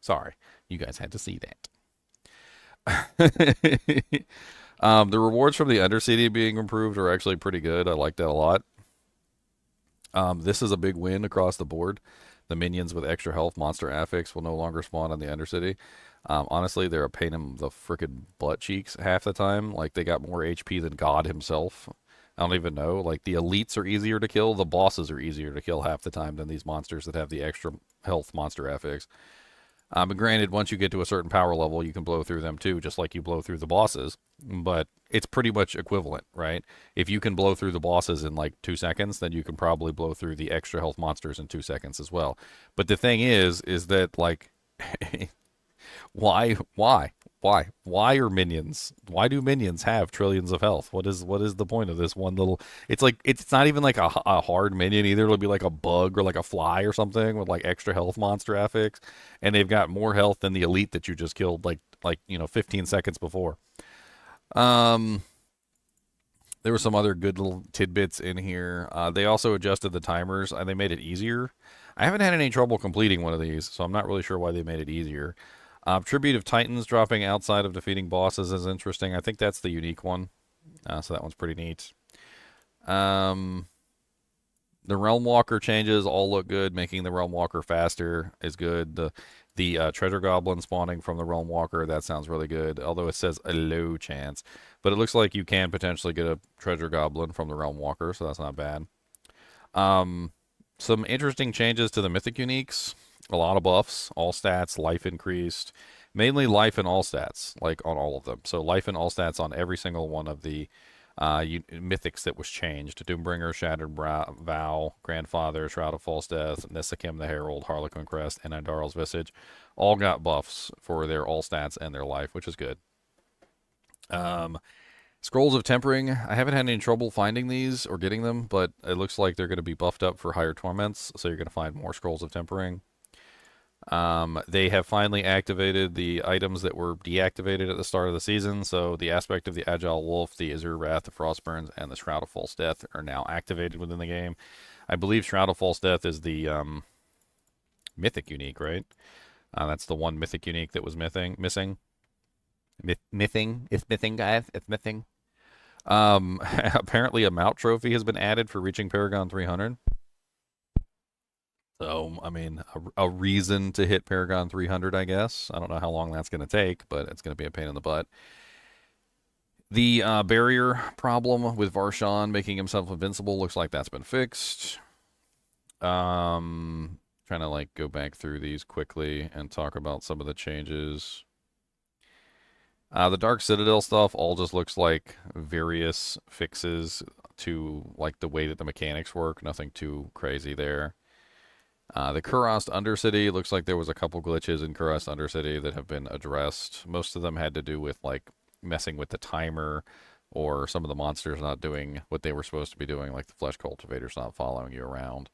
A: Sorry, you guys had to see that. The rewards from the Undercity being improved are actually pretty good. I like that a lot. This is a big win across the board. The minions with extra health monster affix will no longer spawn on the Undercity. Honestly, they're a pain in the frickin' butt cheeks half the time. Like, they got more HP than God himself. I don't even know. Like, the elites are easier to kill. The bosses are easier to kill half the time than these monsters that have the extra health monster affix. But granted, once you get to a certain power level, you can blow through them too, just like you blow through the bosses. But it's pretty much equivalent, right? If you can blow through the bosses in like 2 seconds, then you can probably blow through the extra health monsters in 2 seconds as well. But the thing is that like why are minions? Why do minions have trillions of health? What is the point of this one little? It's like it's not even like a hard minion either. It'll be like a bug or like a fly or something with like extra health monster affix, and they've got more health than the elite that you just killed 15 seconds before. Um, there were some other good little tidbits in here. They also adjusted the timers. They made it easier. I haven't had any trouble completing one of these, so I'm not really sure why they made it easier. Tribute of Titans dropping outside of defeating bosses is interesting. I think that's the unique one. So that one's pretty neat. The Realm Walker changes all look good. Making the Realm Walker faster is good. The Treasure Goblin spawning from the Realm Walker, that sounds really good. Although it says a low chance. But it looks like you can potentially get a Treasure Goblin from the Realm Walker, so that's not bad. Some interesting changes to the Mythic Uniques. A lot of buffs, all stats, life increased. Mainly life and all stats, like on all of them. So life and all stats on every single one of the mythics that was changed. Doombringer, Shattered Vow, Grandfather, Shroud of False Death, Nissakim the Herald, Harlequin Crest, and Andarl's Visage all got buffs for their all stats and their life, which is good. Scrolls of Tempering, I haven't had any trouble finding these or getting them, but it looks like they're going to be buffed up for higher torments, so you're going to find more Scrolls of Tempering. They have finally activated the items that were deactivated at the start of the season. So the aspect of the Agile Wolf, the Azure Wrath, the Frostburns, and the Shroud of False Death are now activated within the game. I believe Shroud of False Death is the mythic unique, right? That's the one mythic unique that was missing. It's missing, guys. It's missing. Apparently a mount trophy has been added for reaching Paragon 300. So, I mean, a reason to hit Paragon 300, I guess. I don't know how long that's going to take, but it's going to be a pain in the butt. The barrier problem with Varshan making himself invincible looks like that's been fixed. Trying to like go back through these quickly and talk about some of the changes. The Dark Citadel stuff all just looks like various fixes to like the way that the mechanics work. Nothing too crazy there. The Kurast Undercity looks like there was a couple glitches in Kurast Undercity that have been addressed. Most of them had to do with like messing with the timer or some of the monsters not doing what they were supposed to be doing, like the Flesh Cultivators not following you around.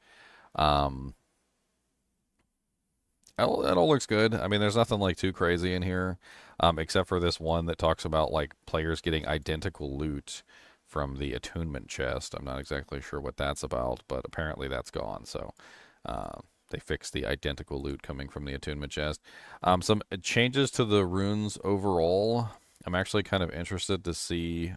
A: It all looks good. I mean, there's nothing like too crazy in here, except for this one that talks about like players getting identical loot from the attunement chest. I'm not exactly sure what that's about, but apparently that's gone. So they fixed the identical loot coming from the attunement chest. Some changes to the runes overall. I'm actually kind of interested to see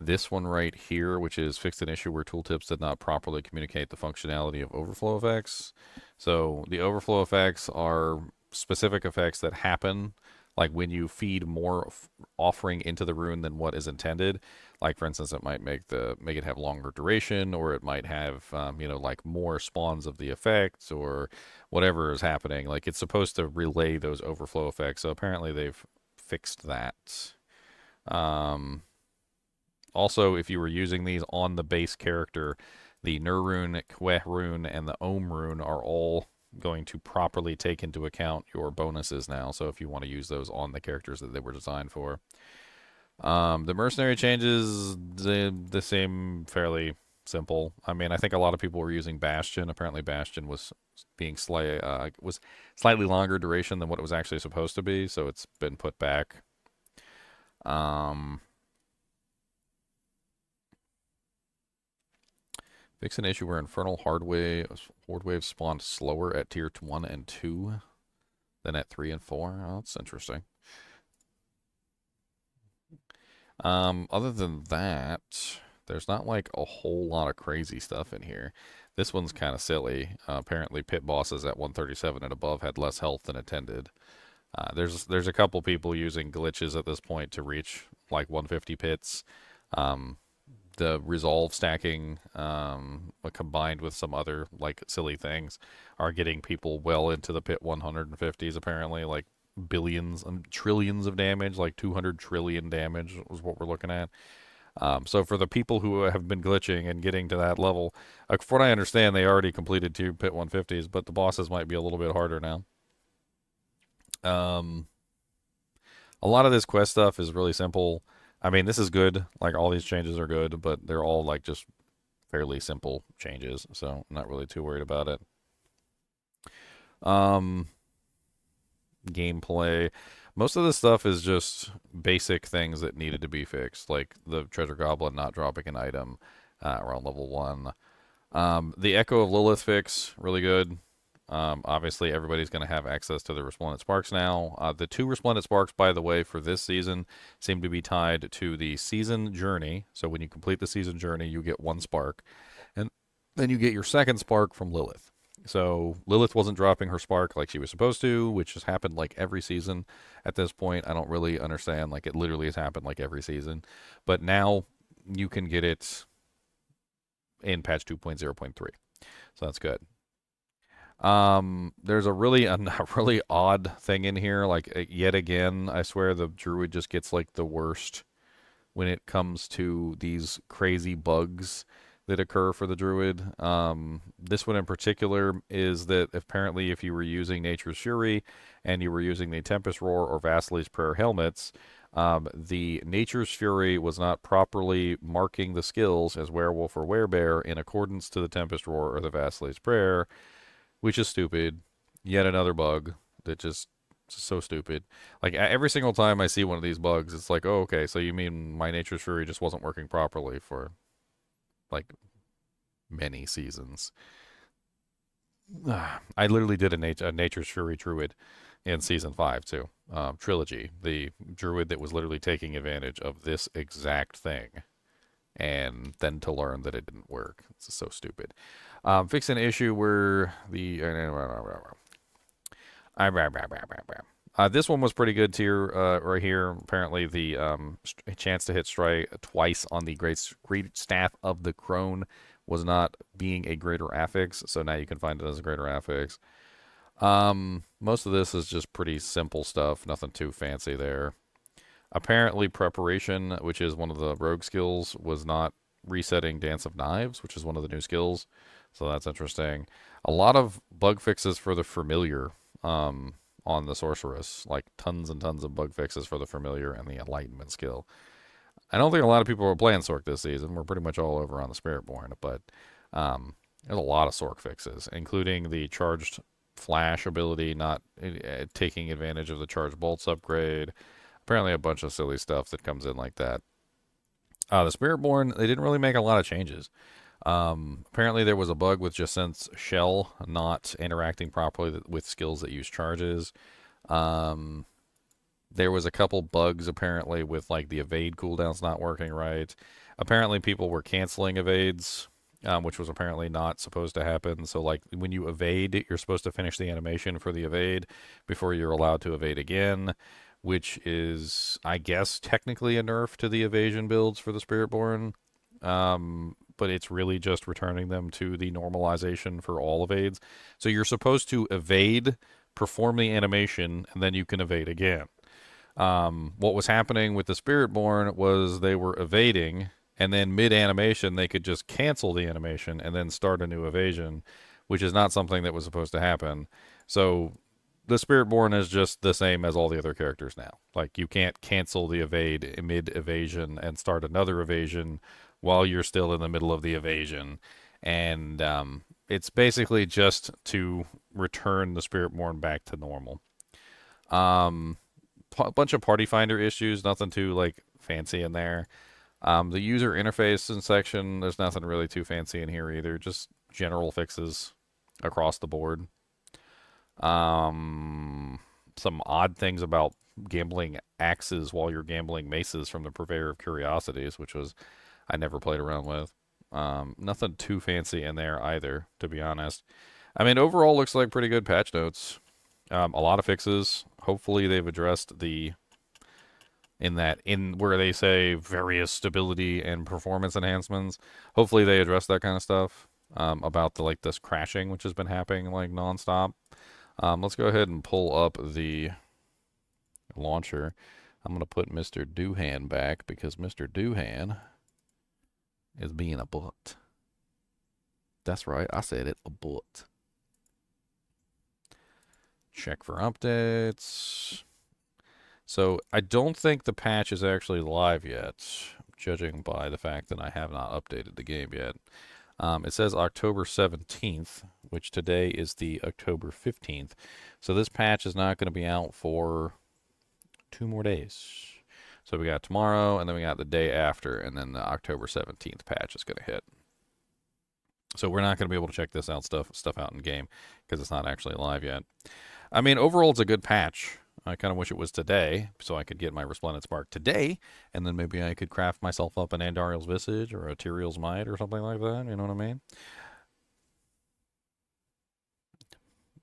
A: this one right here, which is fixed an issue where tooltips did not properly communicate the functionality of overflow effects. So the overflow effects are specific effects that happen like when you feed more offering into the rune than what is intended. Like for instance, it might make it have longer duration, or it might have like more spawns of the effects, or whatever is happening. Like it's supposed to relay those overflow effects. So apparently they've fixed that. Also, if you were using these on the base character, the Nur rune, Kweh rune, and the Ohm rune are all going to properly take into account your bonuses now. So if you want to use those on the characters that they were designed for. The mercenary changes, the same, fairly simple. I mean, I think a lot of people were using Bastion. Apparently, Bastion was being was slightly longer duration than what it was actually supposed to be, so it's been put back. Fix an issue where Infernal Horde waves spawned slower at tier 1 and 2 than at 3 and 4. Oh, that's interesting. Other than that, There's not like a whole lot of crazy stuff in here. This one's kind of silly. Apparently, pit bosses at 137 and above had less health than intended. There's a couple people using glitches at this point to reach like 150 pits. Um, the resolve stacking, combined with some other like silly things, are getting people well into the pit 150s. Apparently, like billions and trillions of damage, like 200 trillion damage was what we're looking at. So for the people who have been glitching and getting to that level, from what I understand, they already completed 2 pit 150s, but the bosses might be a little bit harder now. Um, a lot of this quest stuff is really simple. I mean, this is good. Like all these changes are good, but they're all like just fairly simple changes, so I'm not really too worried about it. Um, Gameplay. Most of the stuff is just basic things that needed to be fixed, like the treasure goblin not dropping an item around level 1. The Echo of Lilith fix, really good. Obviously, everybody's going to have access to the Resplendent Sparks now. The 2 Resplendent Sparks, by the way, for this season seem to be tied to the season journey. So when you complete the season journey, you get 1 spark. And then you get your 2nd spark from Lilith. So Lilith wasn't dropping her spark like she was supposed to, which has happened like every season at this point. I don't really understand. Like it literally has happened like every season. But now you can get it in patch 2.0.3. So that's good. There's a really really odd thing in here. Like yet again, I swear the druid just gets like the worst when it comes to these crazy bugs that occur for the druid. This one in particular is that apparently if you were using Nature's Fury and you were using the Tempest Roar or Vassally's Prayer helmets, the Nature's Fury was not properly marking the skills as Werewolf or Werebear in accordance to the Tempest Roar or the Vassally's Prayer, which is stupid. Yet another bug that just so stupid. Like every single time I see one of these bugs, it's like, oh, okay, so you mean my Nature's Fury just wasn't working properly for like many seasons. I literally did a Nature's Fury Druid in season 5 too. Trilogy, the Druid that was literally taking advantage of this exact thing, and then to learn that it didn't work. It's so stupid. Fix an issue where the this one was pretty good tier right here. Apparently, the chance to hit strike twice on the great staff of the crone was not being a greater affix, so now you can find it as a greater affix. Most of this is just pretty simple stuff, nothing too fancy there. Apparently, preparation, which is one of the rogue skills, was not resetting Dance of Knives, which is one of the new skills, so that's interesting. A lot of bug fixes for the familiar. On the sorceress, like tons and tons of bug fixes for the familiar and the enlightenment skill. I don't think a lot of people were playing Sorc this season. We're pretty much all over on the Spiritborn, but there's a lot of Sorc fixes, including the charged flash ability, not taking advantage of the charged bolts upgrade. Apparently a bunch of silly stuff that comes in like that. The Spiritborn, they didn't really make a lot of changes. Apparently there was a bug with Jacint's shell not interacting properly with skills that use charges. There was a couple bugs apparently with like the evade cooldowns not working right. Apparently people were canceling evades, which was apparently not supposed to happen. So like when you evade, you're supposed to finish the animation for the evade before you're allowed to evade again, which is, I guess, technically a nerf to the evasion builds for the Spiritborn. But it's really just returning them to the normalization for all evades. So you're supposed to evade, perform the animation, and then you can evade again. What was happening with the Spiritborn was they were evading, and then mid-animation they could just cancel the animation and then start a new evasion, which is not something that was supposed to happen. So the Spiritborn is just the same as all the other characters now. Like you can't cancel the evade mid-evasion and start another evasion while you're still in the middle of the evasion. And it's basically just to return the Spiritborn back to normal. A bunch of party finder issues, nothing too like fancy in there. The user interface and section, there's nothing really too fancy in here either. Just general fixes across the board. Some odd things about gambling axes while you're gambling maces from the Purveyor of Curiosities, which was, I never played around with. Nothing too fancy in there either, to be honest. I mean, overall looks like pretty good patch notes. A lot of fixes. Hopefully they've addressed the in where they say various stability and performance enhancements. Hopefully they address that kind of stuff about the this crashing which has been happening like nonstop. Let's go ahead and pull up the launcher. I'm gonna put Mr. Doohan back because Mr. Doohan is being a butt. That's right, I said it, a butt. Check for updates. So I don't think the patch is actually live yet, judging by the fact that I have not updated the game yet. It says October 17th, which today is the October 15th. So this patch is not going to be out for 2 more days. So we got tomorrow, and then we got the day after, and then the October 17th patch is going to hit. So we're not going to be able to check this out stuff out in game because it's not actually live yet. I mean, overall, it's a good patch. I kind of wish it was today, so I could get my Resplendent Spark today, and then maybe I could craft myself up an Andariel's Visage or a Tyrael's Might or something like that. You know what I mean?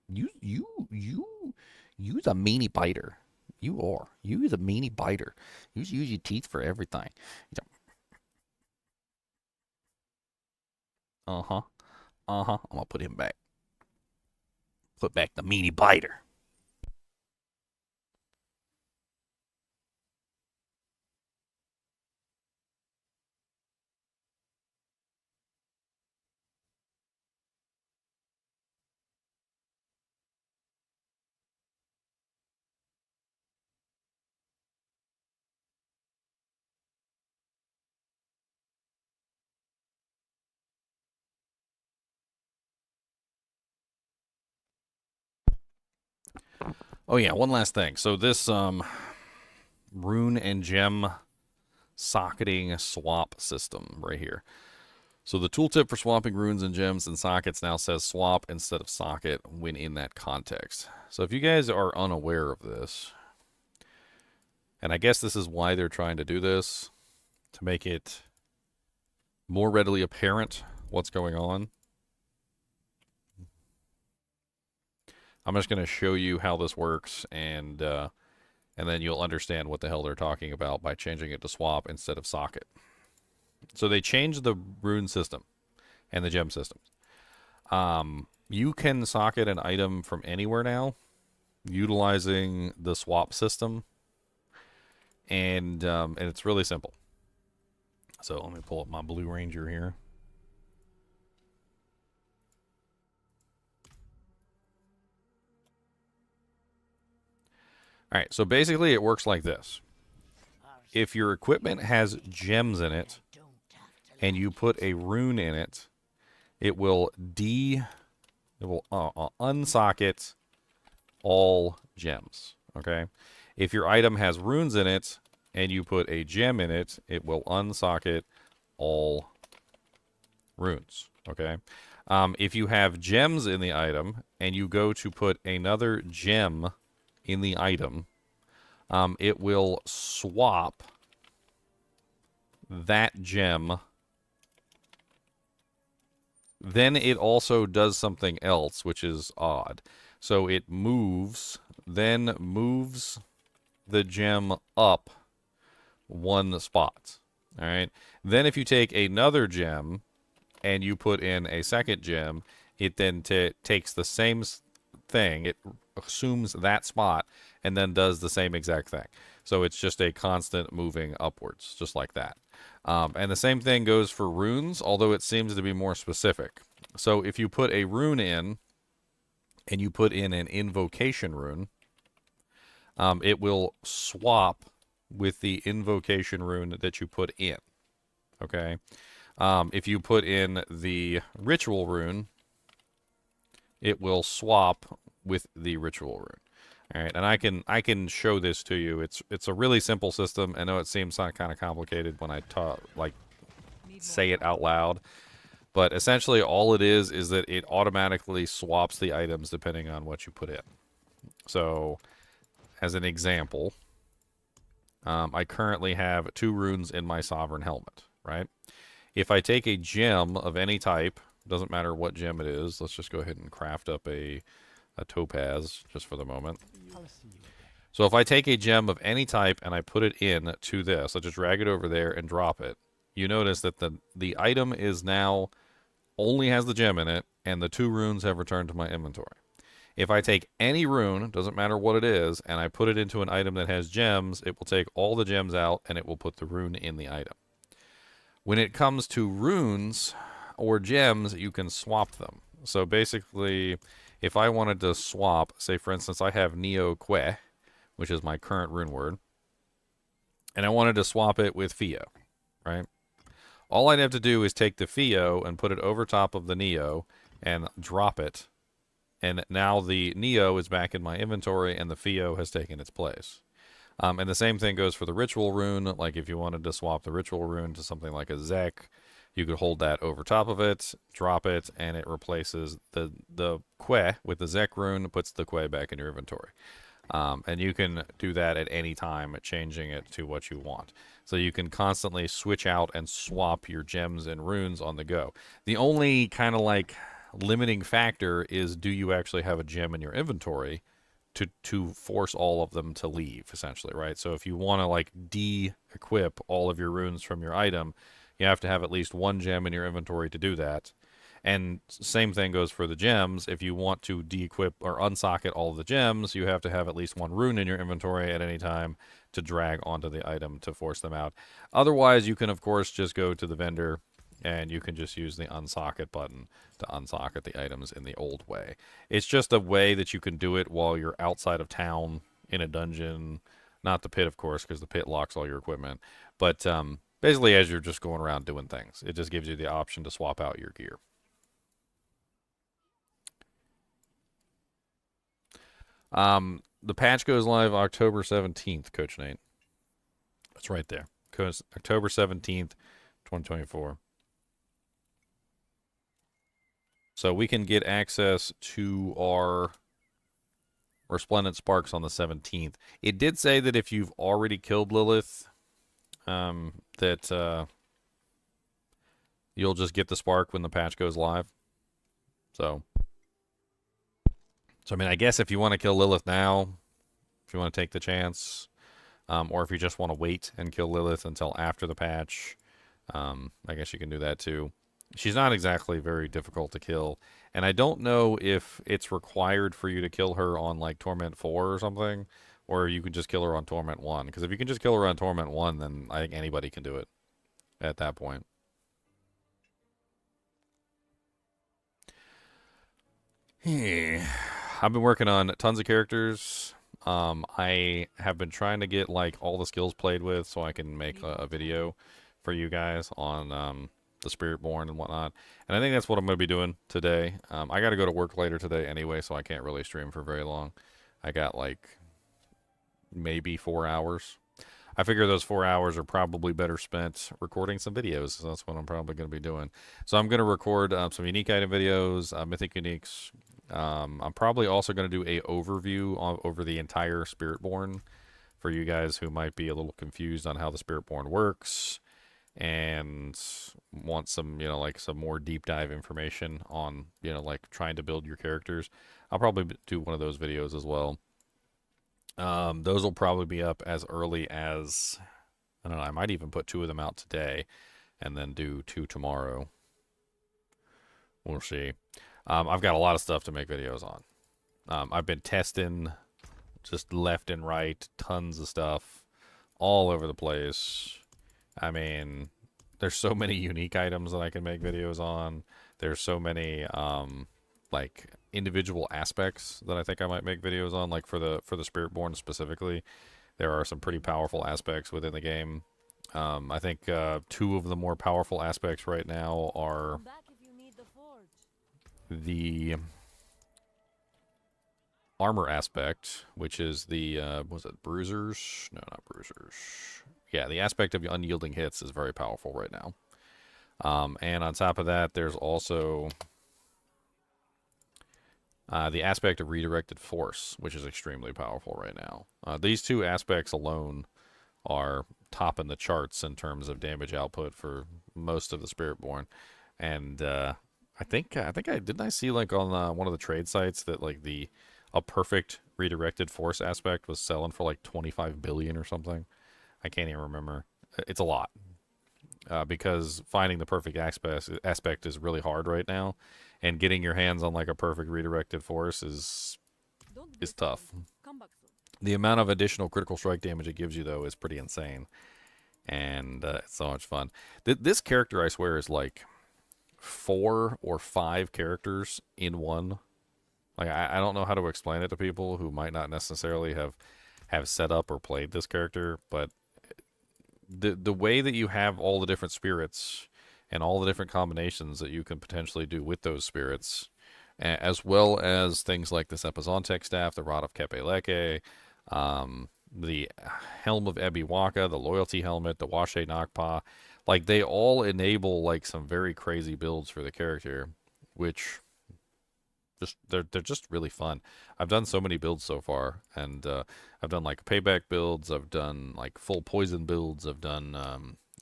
A: You's a meanie biter. You are. You's a meanie biter. You use your teeth for everything. Uh-huh. Uh-huh. I'm gonna put him back. Put back the meanie biter. Oh yeah, one last thing. So this rune and gem socketing swap system right here. So the tooltip for swapping runes and gems and sockets now says swap instead of socket when in that context. So if you guys are unaware of this, and I guess this is why they're trying to do this, to make it more readily apparent what's going on. I'm just going to show you how this works, and then you'll understand what the hell they're talking about by changing it to swap instead of socket. So they changed the rune system and the gem systems. You can socket an item from anywhere now, utilizing the swap system, and it's really simple. So let me pull up my Blue Ranger here. All right, so basically it works like this. If your equipment has gems in it, and you put a rune in it, it will unsocket all gems, okay? If your item has runes in it, and you put a gem in it, it will unsocket all runes, okay? If you have gems in the item, and you go to put another gem in the item, it will swap that gem. Then it also does something else, which is odd. So it moves the gem up 1 spot. All right. Then if you take another gem and you put in a second gem, it then takes the same thing. It assumes that spot and then does the same exact thing. So it's just a constant moving upwards, just like that. And the same thing goes for runes, although it seems to be more specific. So if you put a rune in, and you put in an invocation rune, it will swap with the invocation rune that you put in. Okay? If you put in the ritual rune, it will swap with the ritual rune. All right, and I can show this to you. It's a really simple system. I know it seems kind of complicated when I say it out loud, but essentially all it is that it automatically swaps the items depending on what you put in. So, as an example, I currently have 2 runes in my Sovereign Helmet, right? If I take a gem of any type, doesn't matter what gem it is, let's just go ahead and craft up a topaz just for the moment. So if I take a gem of any type and I put it in to this, I just drag it over there and drop it, you notice that the item is now only has the gem in it, and the 2 runes have returned to my inventory. If I take any rune, doesn't matter what it is, and I put it into an item that has gems, it will take all the gems out and it will put the rune in the item. When it comes to runes or gems, you can swap them. So basically, if I wanted to swap, say for instance, I have Neo Que, which is my current rune word, and I wanted to swap it with Fio, right? All I'd have to do is take the Fio and put it over top of the Neo and drop it. And now the Neo is back in my inventory and the Fio has taken its place. And the same thing goes for the Ritual Rune. Like if you wanted to swap the Ritual Rune to something like a Zek, you could hold that over top of it, drop it, and it replaces the Que with the Zek Rune, puts the Que back in your inventory. And you can do that at any time, changing it to what you want. So you can constantly switch out and swap your gems and runes on the go. The only kind of like limiting factor is, do you actually have a gem in your inventory to force all of them to leave, essentially, right? So if you want to like de-equip all of your runes from your item, you have to have at least 1 gem in your inventory to do that. And same thing goes for the gems. If you want to de-equip or unsocket all of the gems, you have to have at least 1 rune in your inventory at any time to drag onto the item to force them out. Otherwise, you can, of course, just go to the vendor and you can just use the unsocket button to unsocket the items in the old way. It's just a way that you can do it while you're outside of town in a dungeon. Not the pit, of course, because the pit locks all your equipment. But basically, as you're just going around doing things, it just gives you the option to swap out your gear. The patch goes live October 17th, Coach Nate. That's right there. October 17th, 2024. So we can get access to our Resplendent Sparks on the 17th. It did say that if you've already killed Lilith, that you'll just get the spark when the patch goes live. So I mean, I guess if you want to kill Lilith now, if you want to take the chance, or if you just want to wait and kill Lilith until after the patch, I guess you can do that too. She's not exactly very difficult to kill, and I don't know if it's required for you to kill her on like Torment 4 or something, or you can just kill her on Torment 1. Because if you can just kill her on Torment 1, then I think anybody can do it at that point. I've been working on tons of characters. I have been trying to get like all the skills played with so I can make a video for you guys on the Spiritborn and whatnot. And I think that's what I'm going to be doing today. I got to go to work later today anyway, so I can't really stream for very long. I got like maybe 4 hours. I figure those 4 hours are probably better spent recording some videos. So that's what I'm probably going to be doing. So I'm going to record some unique item videos, mythic uniques. I'm probably also going to do a overview over the entire Spiritborn for you guys who might be a little confused on how the Spiritborn works and want some, like some more deep dive information on, like trying to build your characters. I'll probably do one of those videos as well. Those will probably be up as early as, I don't know, I might even put 2 of them out today and then do 2 tomorrow. We'll see. I've got a lot of stuff to make videos on. I've been testing just left and right, tons of stuff all over the place. I mean, there's so many unique items that I can make videos on. There's so many like individual aspects that I think I might make videos on, like for the Spiritborn specifically. There are some pretty powerful aspects within the game. I think 2 of the more powerful aspects right now are the armor aspect, which is the was it bruisers? No, not bruisers. Yeah, the aspect of unyielding hits is very powerful right now. And on top of that, there's also the aspect of redirected force, which is extremely powerful right now. These 2 aspects alone are topping the charts in terms of damage output for most of the Spiritborn, and I didn't I see like on one of the trade sites that like a perfect redirected force aspect was selling for like 25 billion or something. I can't even remember. It's a lot. Because finding the perfect aspect is really hard right now, and getting your hands on like a perfect redirected force is tough. The amount of additional critical strike damage it gives you though is pretty insane, and it's so much fun. This character, I swear, is like 4 or 5 characters in one. Like I don't know how to explain it to people who might not necessarily have set up or played this character, but the way that you have all the different spirits and all the different combinations that you can potentially do with those spirits, as well as things like the Sepazantec staff, the Rod of Kepeleke, the Helm of Ebiwaka, the Loyalty Helmet, the Washe Nakpa, like they all enable like some very crazy builds for the character, which they're just really fun. I've done so many builds so far, and I've done like payback builds. I've done like full poison builds. I've done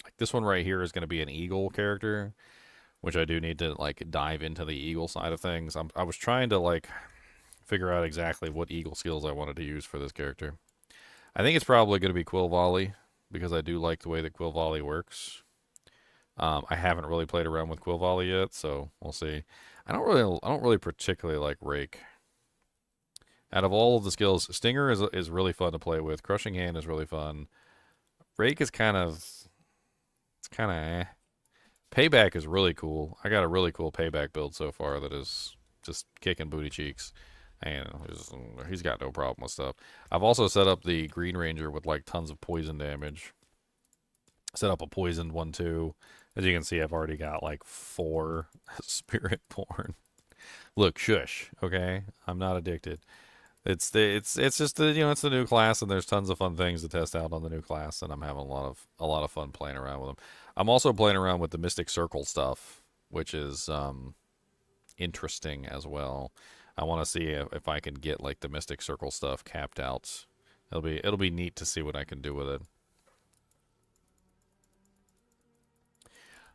A: like this one right here is going to be an eagle character, which I do need to like dive into the eagle side of things. I was trying to like figure out exactly what eagle skills I wanted to use for this character. I think it's probably going to be Quill Volley because I do like the way that Quill Volley works. I haven't really played around with Quill Volley yet, so we'll see. I don't really particularly like Rake. Out of all of the skills, Stinger is really fun to play with. Crushing Hand is really fun. Rake is kind of eh. Payback is really cool. I got a really cool payback build so far that is just kicking booty cheeks, and he's got no problem with stuff. I've also set up the Green Ranger with like tons of poison damage. Set up a poisoned one too. As you can see, I've already got like 4 Spiritborn. Look, shush. Okay, I'm not addicted. It's just the it's the new class, and there's tons of fun things to test out on the new class, and I'm having a lot of fun playing around with them. I'm also playing around with the Mystic Circle stuff, which is interesting as well. I want to see if I can get like the Mystic Circle stuff capped out. It'll be neat to see what I can do with it.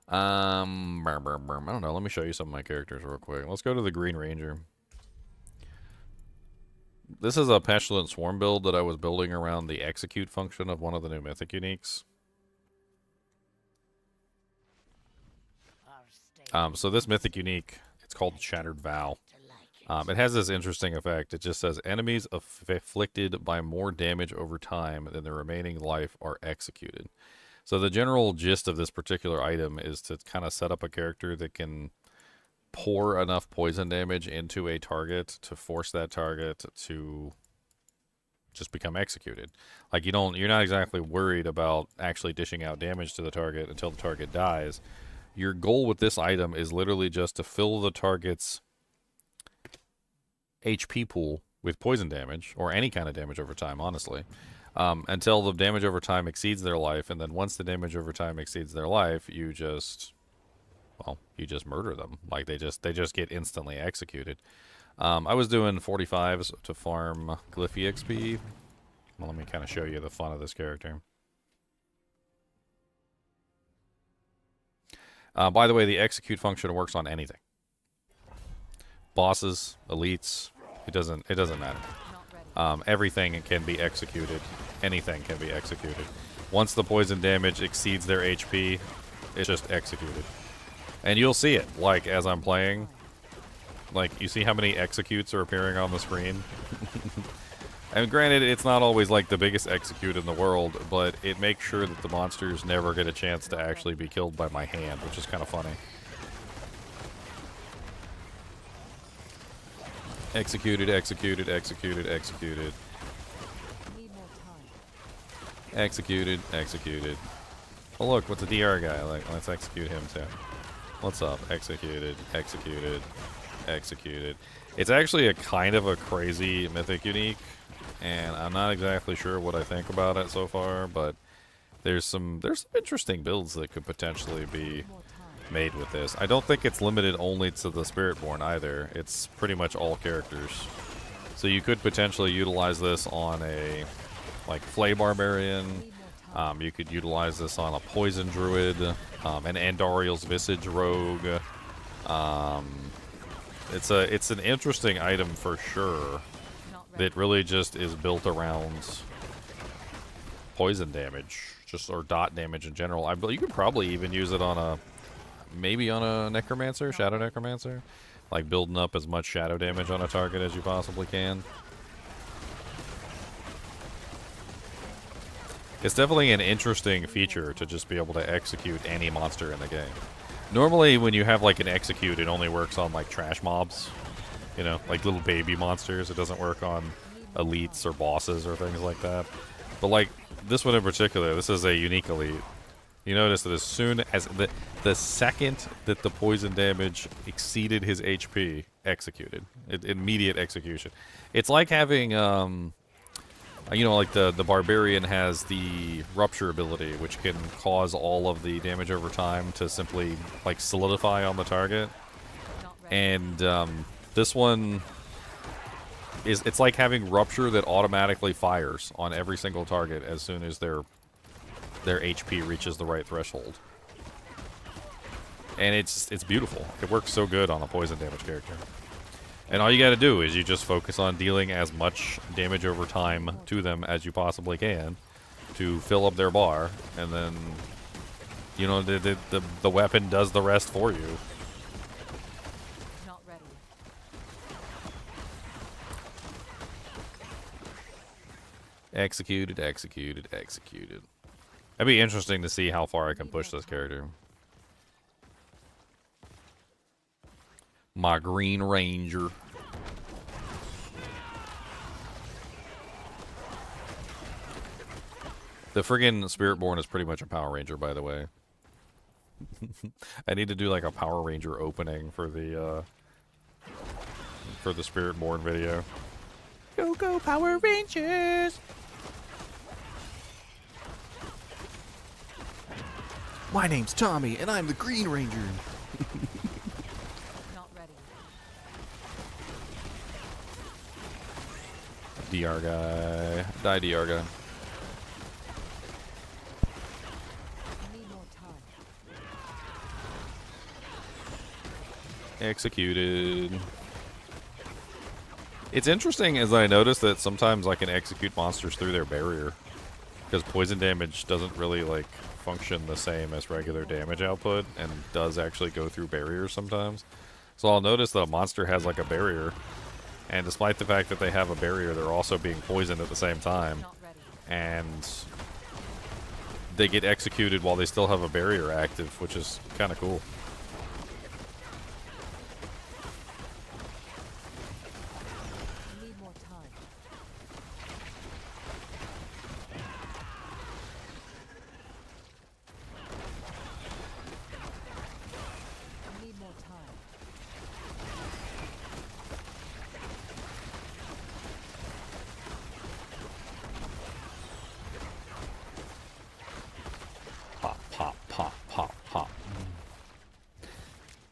A: I don't know. Let me show you some of my characters real quick. Let's go to the Green Ranger. This is a Pestilent Swarm build that I was building around the execute function of one of the new Mythic Uniques. So this Mythic Unique, it's called Shattered Vow. It has this interesting effect. It just says, enemies afflicted by more damage over time than the remaining life are executed. So the general gist of this particular item is to kind of set up a character that can pour enough poison damage into a target to force that target to just become executed. Like you're not exactly worried about actually dishing out damage to the target until the target dies. Your goal with this item is literally just to fill the target's HP pool with poison damage, or any kind of damage over time, honestly. Until the damage over time exceeds their life, and then once the damage over time exceeds their life, you just murder them. Like they just get instantly executed. I was doing 45s to farm Glyphy XP. Well, let me kind of show you the fun of this character. By the way, the execute function works on anything. Bosses, elites, it doesn't matter. Everything can be executed. Anything can be executed. Once the poison damage exceeds their HP, it's just executed. And you'll see it, like, as I'm playing. Like, you see how many executes are appearing on the screen? And granted, it's not always, like, the biggest execute in the world, but it makes sure that the monsters never get a chance to actually be killed by my hand, which is kind of funny. Executed, executed, executed, executed. Executed, executed. Oh look, what's a DR guy? Like, let's execute him too. What's up? Executed, executed, executed. It's actually a kind of a crazy Mythic Unique, and I'm not exactly sure what I think about it so far, but there's some interesting builds that could potentially be made with this. I don't think it's limited only to the Spiritborn either. It's pretty much all characters. So you could potentially utilize this on a like Flay Barbarian, You could utilize this on a Poison Druid, an Andariel's Visage Rogue. It's an interesting item for sure that really just is built around poison damage, or dot damage in general. I believe you could probably even use it on maybe on a Necromancer, Shadow Necromancer. Like building up as much shadow damage on a target as you possibly can. It's definitely an interesting feature to just be able to execute any monster in the game. Normally, when you have like an execute, it only works on like trash mobs. You know, like little baby monsters. It doesn't work on elites or bosses or things like that. But like this one in particular, this is a unique elite. You notice that as soon as the second that the poison damage exceeded his HP, executed. Immediate execution. It's like having, you know, like the Barbarian has the Rupture ability, which can cause all of the damage over time to simply, like, solidify on the target. And this one it's like having Rupture that automatically fires on every single target as soon as their HP reaches the right threshold. And it's beautiful. It works so good on a poison damage character. And all you gotta do is you just focus on dealing as much damage over time to them as you possibly can to fill up their bar, and then, you know, the weapon does the rest for you. Executed, executed, executed. It'd be interesting to see how far I can push this character. My Green Ranger. The friggin' Spiritborn is pretty much a Power Ranger, by the way. I need to do like a Power Ranger opening for the Spiritborn video. Go, go, Power Rangers! My name's Tommy, and I'm the Green Ranger.
B: Not ready.
A: DR guy. Die, DR guy.
B: Need more time.
A: Executed. It's interesting as I notice that sometimes I can execute monsters through their barrier. Because poison damage doesn't really, like, function the same as regular damage output, and does actually go through barriers sometimes. So I'll notice that a monster has, like, a barrier, and despite the fact that they have a barrier, they're also being poisoned at the same time. And they get executed while they still have a barrier active, which is kind of cool.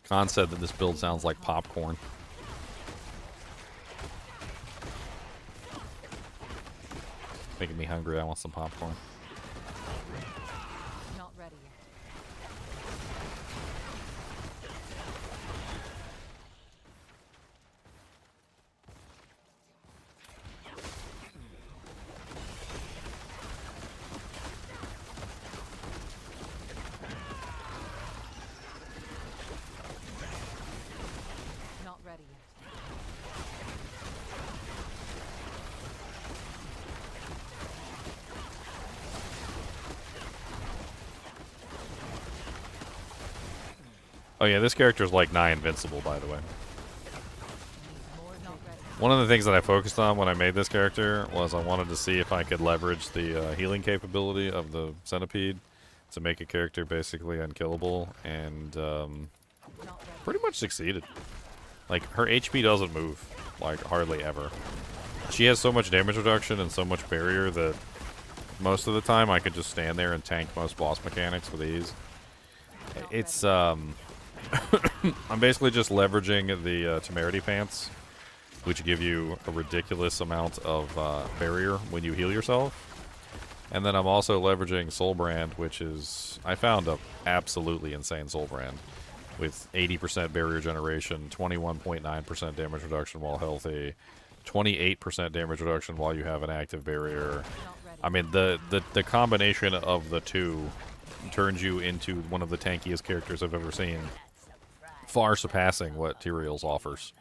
A: Khan said that this build sounds like popcorn. Making me hungry. I want some popcorn.
B: Not ready yet. Not ready yet.
A: Oh yeah, this character is like nigh invincible, by the way.
B: Not ready.
A: One of the things that I focused on when I made this character was I wanted to see if I could leverage the healing capability of the centipede to make a character basically unkillable, and
B: Not ready.
A: pretty much succeeded. Like, her HP doesn't move, like, hardly ever. She has so much damage reduction and so much barrier that most of the time I could just stand there and tank most boss mechanics with ease. It's, I'm basically just leveraging the Temerity Pants, which give you a ridiculous amount of barrier when you heal yourself. And then I'm also leveraging Soulbrand, which is, I found a absolutely insane Soulbrand with 80% barrier generation, 21.9% damage reduction while healthy, 28% damage reduction while you have an active barrier. I mean, the combination of the two turns you into one of the tankiest characters I've ever seen, far surpassing what Tyrael's offers.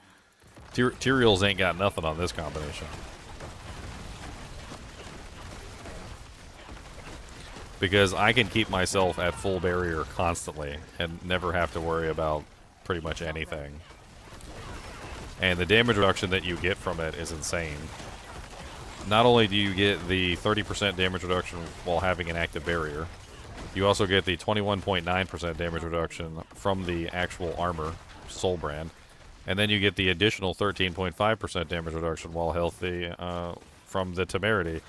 A: Tyrael's ain't got nothing on this combination. Because I can keep myself at full barrier constantly and never have to worry about pretty much anything. And the damage reduction that you get from it is insane. Not only do you get the 30% damage reduction while having an active barrier, you also get the 21.9% damage reduction from the actual armor, Soulbrand, and then you get the additional 13.5% damage reduction while healthy from the Temerity,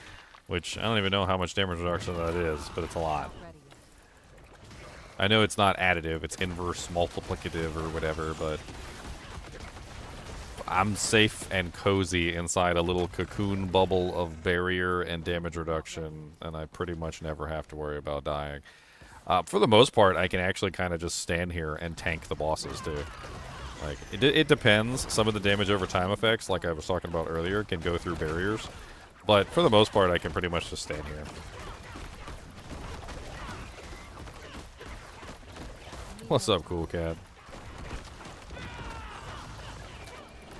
A: which I don't even know how much damage reduction that is, but it's a lot. I know it's not additive, it's inverse multiplicative or whatever, but I'm safe and cozy inside a little cocoon bubble of barrier and damage reduction, and I pretty much never have to worry about dying. For the most part, I can actually kind of just stand here and tank the bosses, too. Like, it depends. Some of the damage over time effects, like I was talking about earlier, can go through barriers. But for the most part, I can pretty much just stand here. What's up, cool cat?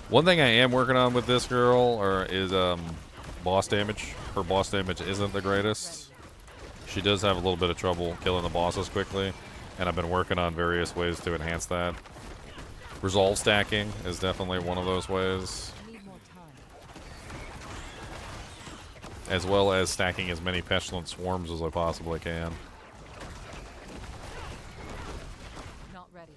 A: One thing I am working on with this girl is boss damage. Her boss damage isn't the greatest. She does have a little bit of trouble killing the bosses quickly, and I've been working on various ways to enhance that. Resolve stacking is definitely one of those ways, as well as stacking as many pestilent swarms as I possibly can.
B: Not ready.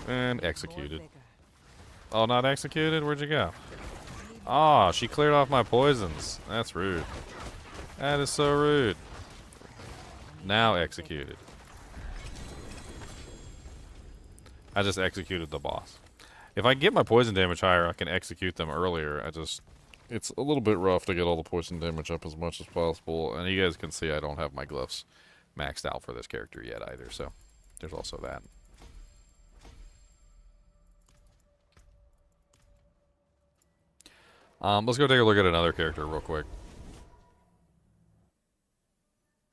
A: And executed. Oh, not executed? Where'd you go? Ah, she cleared off my poisons. That's rude. That is so rude. Now executed. I just executed the boss. If I can get my poison damage higher, I can execute them earlier. It's a little bit rough to get all the poison damage up as much as possible. And you guys can see I don't have my glyphs maxed out for this character yet either, so there's also that. Let's go take a look at another character real quick.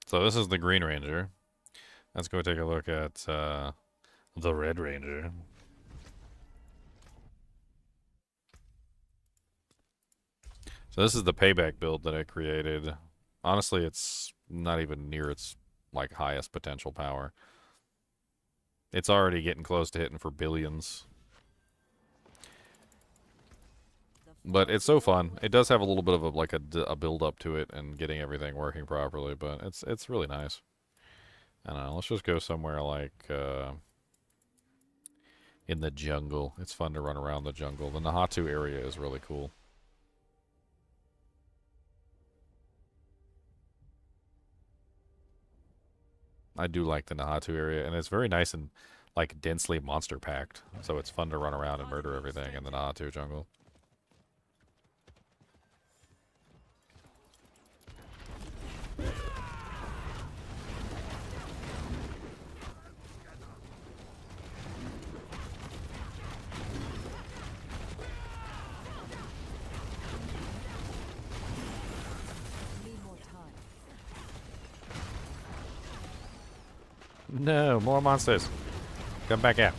A: So this is the Green Ranger. Let's go take a look at the Red Ranger. So this is the payback build that I created. Honestly, it's not even near its like highest potential power. It's already getting close to hitting for billions. But it's so fun. It does have a little bit of a build up to it and getting everything working properly, but it's really nice. I don't know. Let's just go somewhere like in the jungle. It's fun to run around the jungle. The Nahatu area is really cool. I do like the Nahatu area, and it's very nice and like densely monster packed. So it's fun to run around and murder everything in the Nahatu jungle. No, more monsters. Come back out.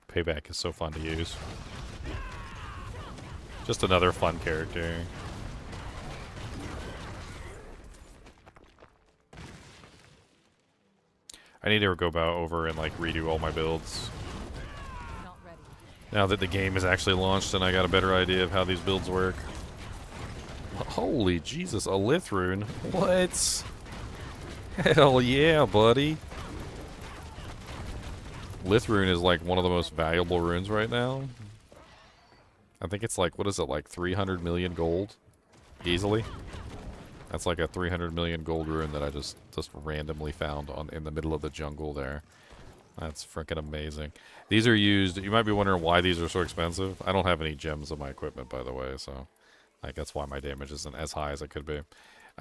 A: Payback is so fun to use. Just another fun character. I need to go over and like redo all my builds. Now that the game is actually launched and I got a better idea of how these builds work. Holy Jesus, a Lilith rune. What? Hell yeah, buddy. Lilith rune is like one of the most valuable runes right now. I think it's like, what is it, like 300 million gold? Easily. That's like a 300 million gold rune that I just randomly found in the middle of the jungle there. That's freaking amazing. These are used. You might be wondering why these are so expensive. I don't have any gems on my equipment, by the way, so like that's why my damage isn't as high as it could be.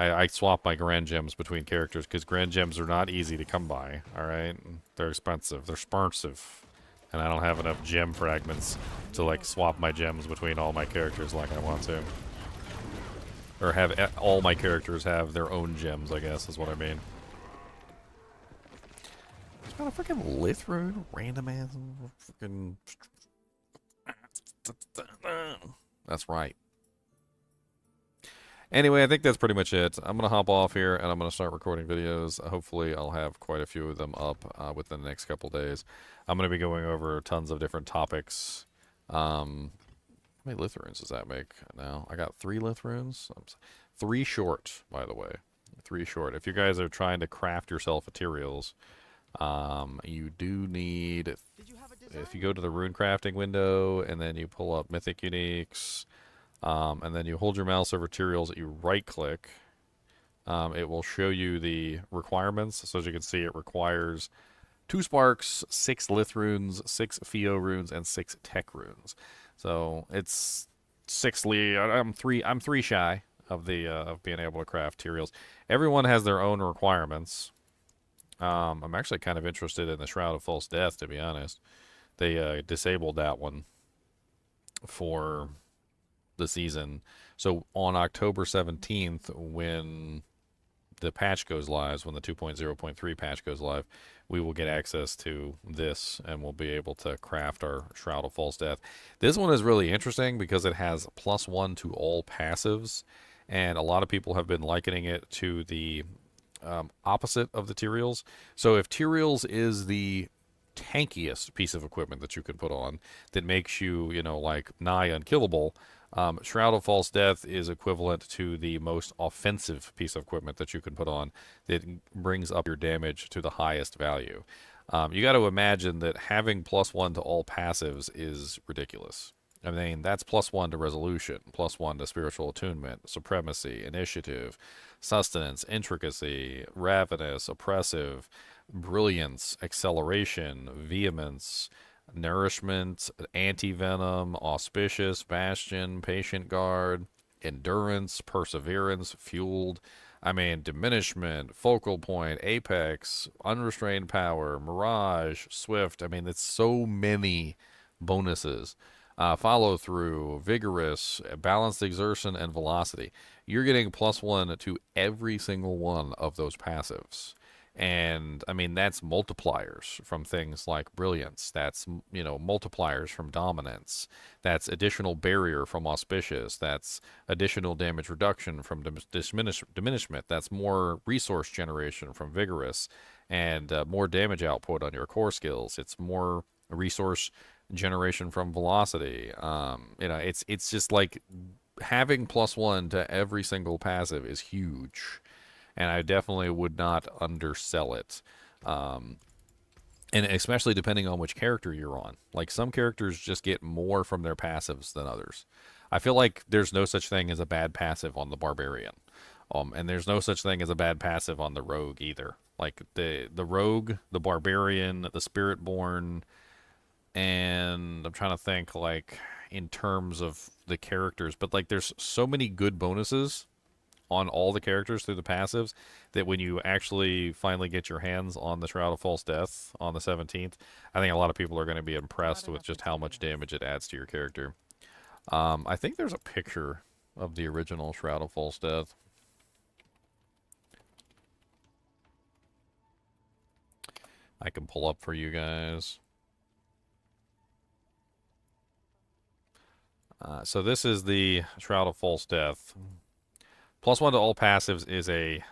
A: I swap my grand gems between characters because grand gems are not easy to come by. All right, they're expensive. They're expensive, and I don't have enough gem fragments to like swap my gems between all my characters like I want to, or have all my characters have their own gems. I guess is what I mean. It's got a freaking Lilith rune, random ass freaking. That's right. Anyway, I think that's pretty much it. I'm going to hop off here, and I'm going to start recording videos. Hopefully, I'll have quite a few of them up within the next couple days. I'm going to be going over tons of different topics. How many Lilith runes does that make now? I got 3 Lilith runes. 3 short, by the way. 3 short. If you guys are trying to craft yourself materials, you do need... If you go to the rune crafting window, and then you pull up Mythic Uniques... and then you hold your mouse over materials, you right click, it will show you the requirements. So as you can see, it requires 2 sparks, 6 Lilith runes, 6 Theo runes, and 6 tech runes. So it's 6 I'm 3 shy of the of being able to craft materials. Everyone has their own requirements. I'm actually kind of interested in the Shroud of False Death, to be honest. They disabled that one for the season. So on October 17th, when the patch goes live, when the 2.0.3 patch goes live, we will get access to this and we'll be able to craft our Shroud of False Death. This one is really interesting because it has +1 to all passives, and a lot of people have been likening it to the opposite of the Tyraels. So if Tyraels is the tankiest piece of equipment that you can put on that makes you, you know, like nigh unkillable, Shroud of False Death is equivalent to the most offensive piece of equipment that you can put on that brings up your damage to the highest value. You got to imagine that having +1 to all passives is ridiculous. I mean, that's +1 to resolution, +1 to spiritual attunement, supremacy, initiative, sustenance, intricacy, ravenous, oppressive, brilliance, acceleration, vehemence, nourishment, anti-venom, auspicious, bastion, patient guard, endurance, perseverance, fueled. I mean, diminishment, focal point, apex, unrestrained power, mirage, swift. I mean, it's so many bonuses. Follow through, vigorous, balanced exertion, and velocity. You're getting +1 to every single one of those passives. And I mean, that's multipliers from things like brilliance. That's, you know, multipliers from dominance. That's additional barrier from auspicious. That's additional damage reduction from diminishment. That's more resource generation from vigorous, and more damage output on your core skills. It's more resource generation from velocity. You know, it's just like having +1 to every single passive is huge, and I definitely would not undersell it. And especially depending on which character you're on. Like, some characters just get more from their passives than others. I feel like there's no such thing as a bad passive on the Barbarian. And there's no such thing as a bad passive on the Rogue either. Like, the Rogue, the Barbarian, the Spiritborn, and I'm trying to think, like, in terms of the characters. But, like, there's so many good bonuses on all the characters through the passives that when you actually finally get your hands on the Shroud of False Death on the 17th, I think a lot of people are going to be impressed with just how much damage it adds to your character. I think there's a picture of the original Shroud of False Death. I can pull up for you guys. So this is the Shroud of False Death. +1 to all passives is a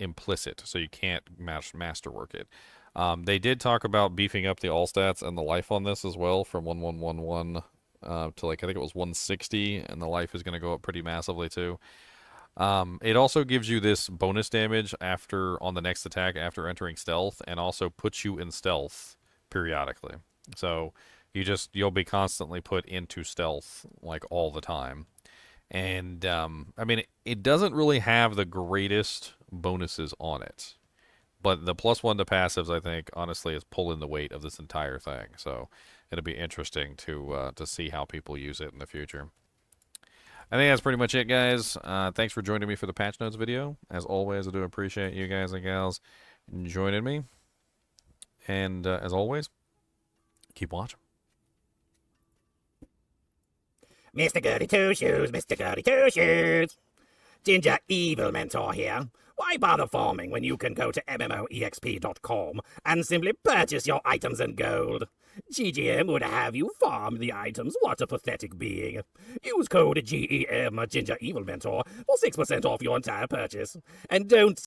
A: implicit, so you can't masterwork it. They did talk about beefing up the all stats and the life on this as well, from 1111 to, like, I think it was 160, and the life is going to go up pretty massively too. It also gives you this bonus damage after on the next attack after entering stealth, and also puts you in stealth periodically. So you'll be constantly put into stealth, like, all the time. And I mean, it doesn't really have the greatest bonuses on it, but the +1 to passives, I think, honestly, is pulling the weight of this entire thing. So it'll be interesting to see how people use it in the future. I think that's pretty much it, guys. Thanks for joining me for the patch notes video. As always, I do appreciate you guys and gals joining me. And as always, keep watching.
C: Mr. Goody Two Shoes, Mr. Goody Two Shoes. Ginger Evil Mentor here. Why bother farming when you can go to MMOEXP.com and simply purchase your items in gold? GGM would have you farm the items. What a pathetic being. Use code GEM Ginger Evil Mentor for 6% off your entire purchase. And don't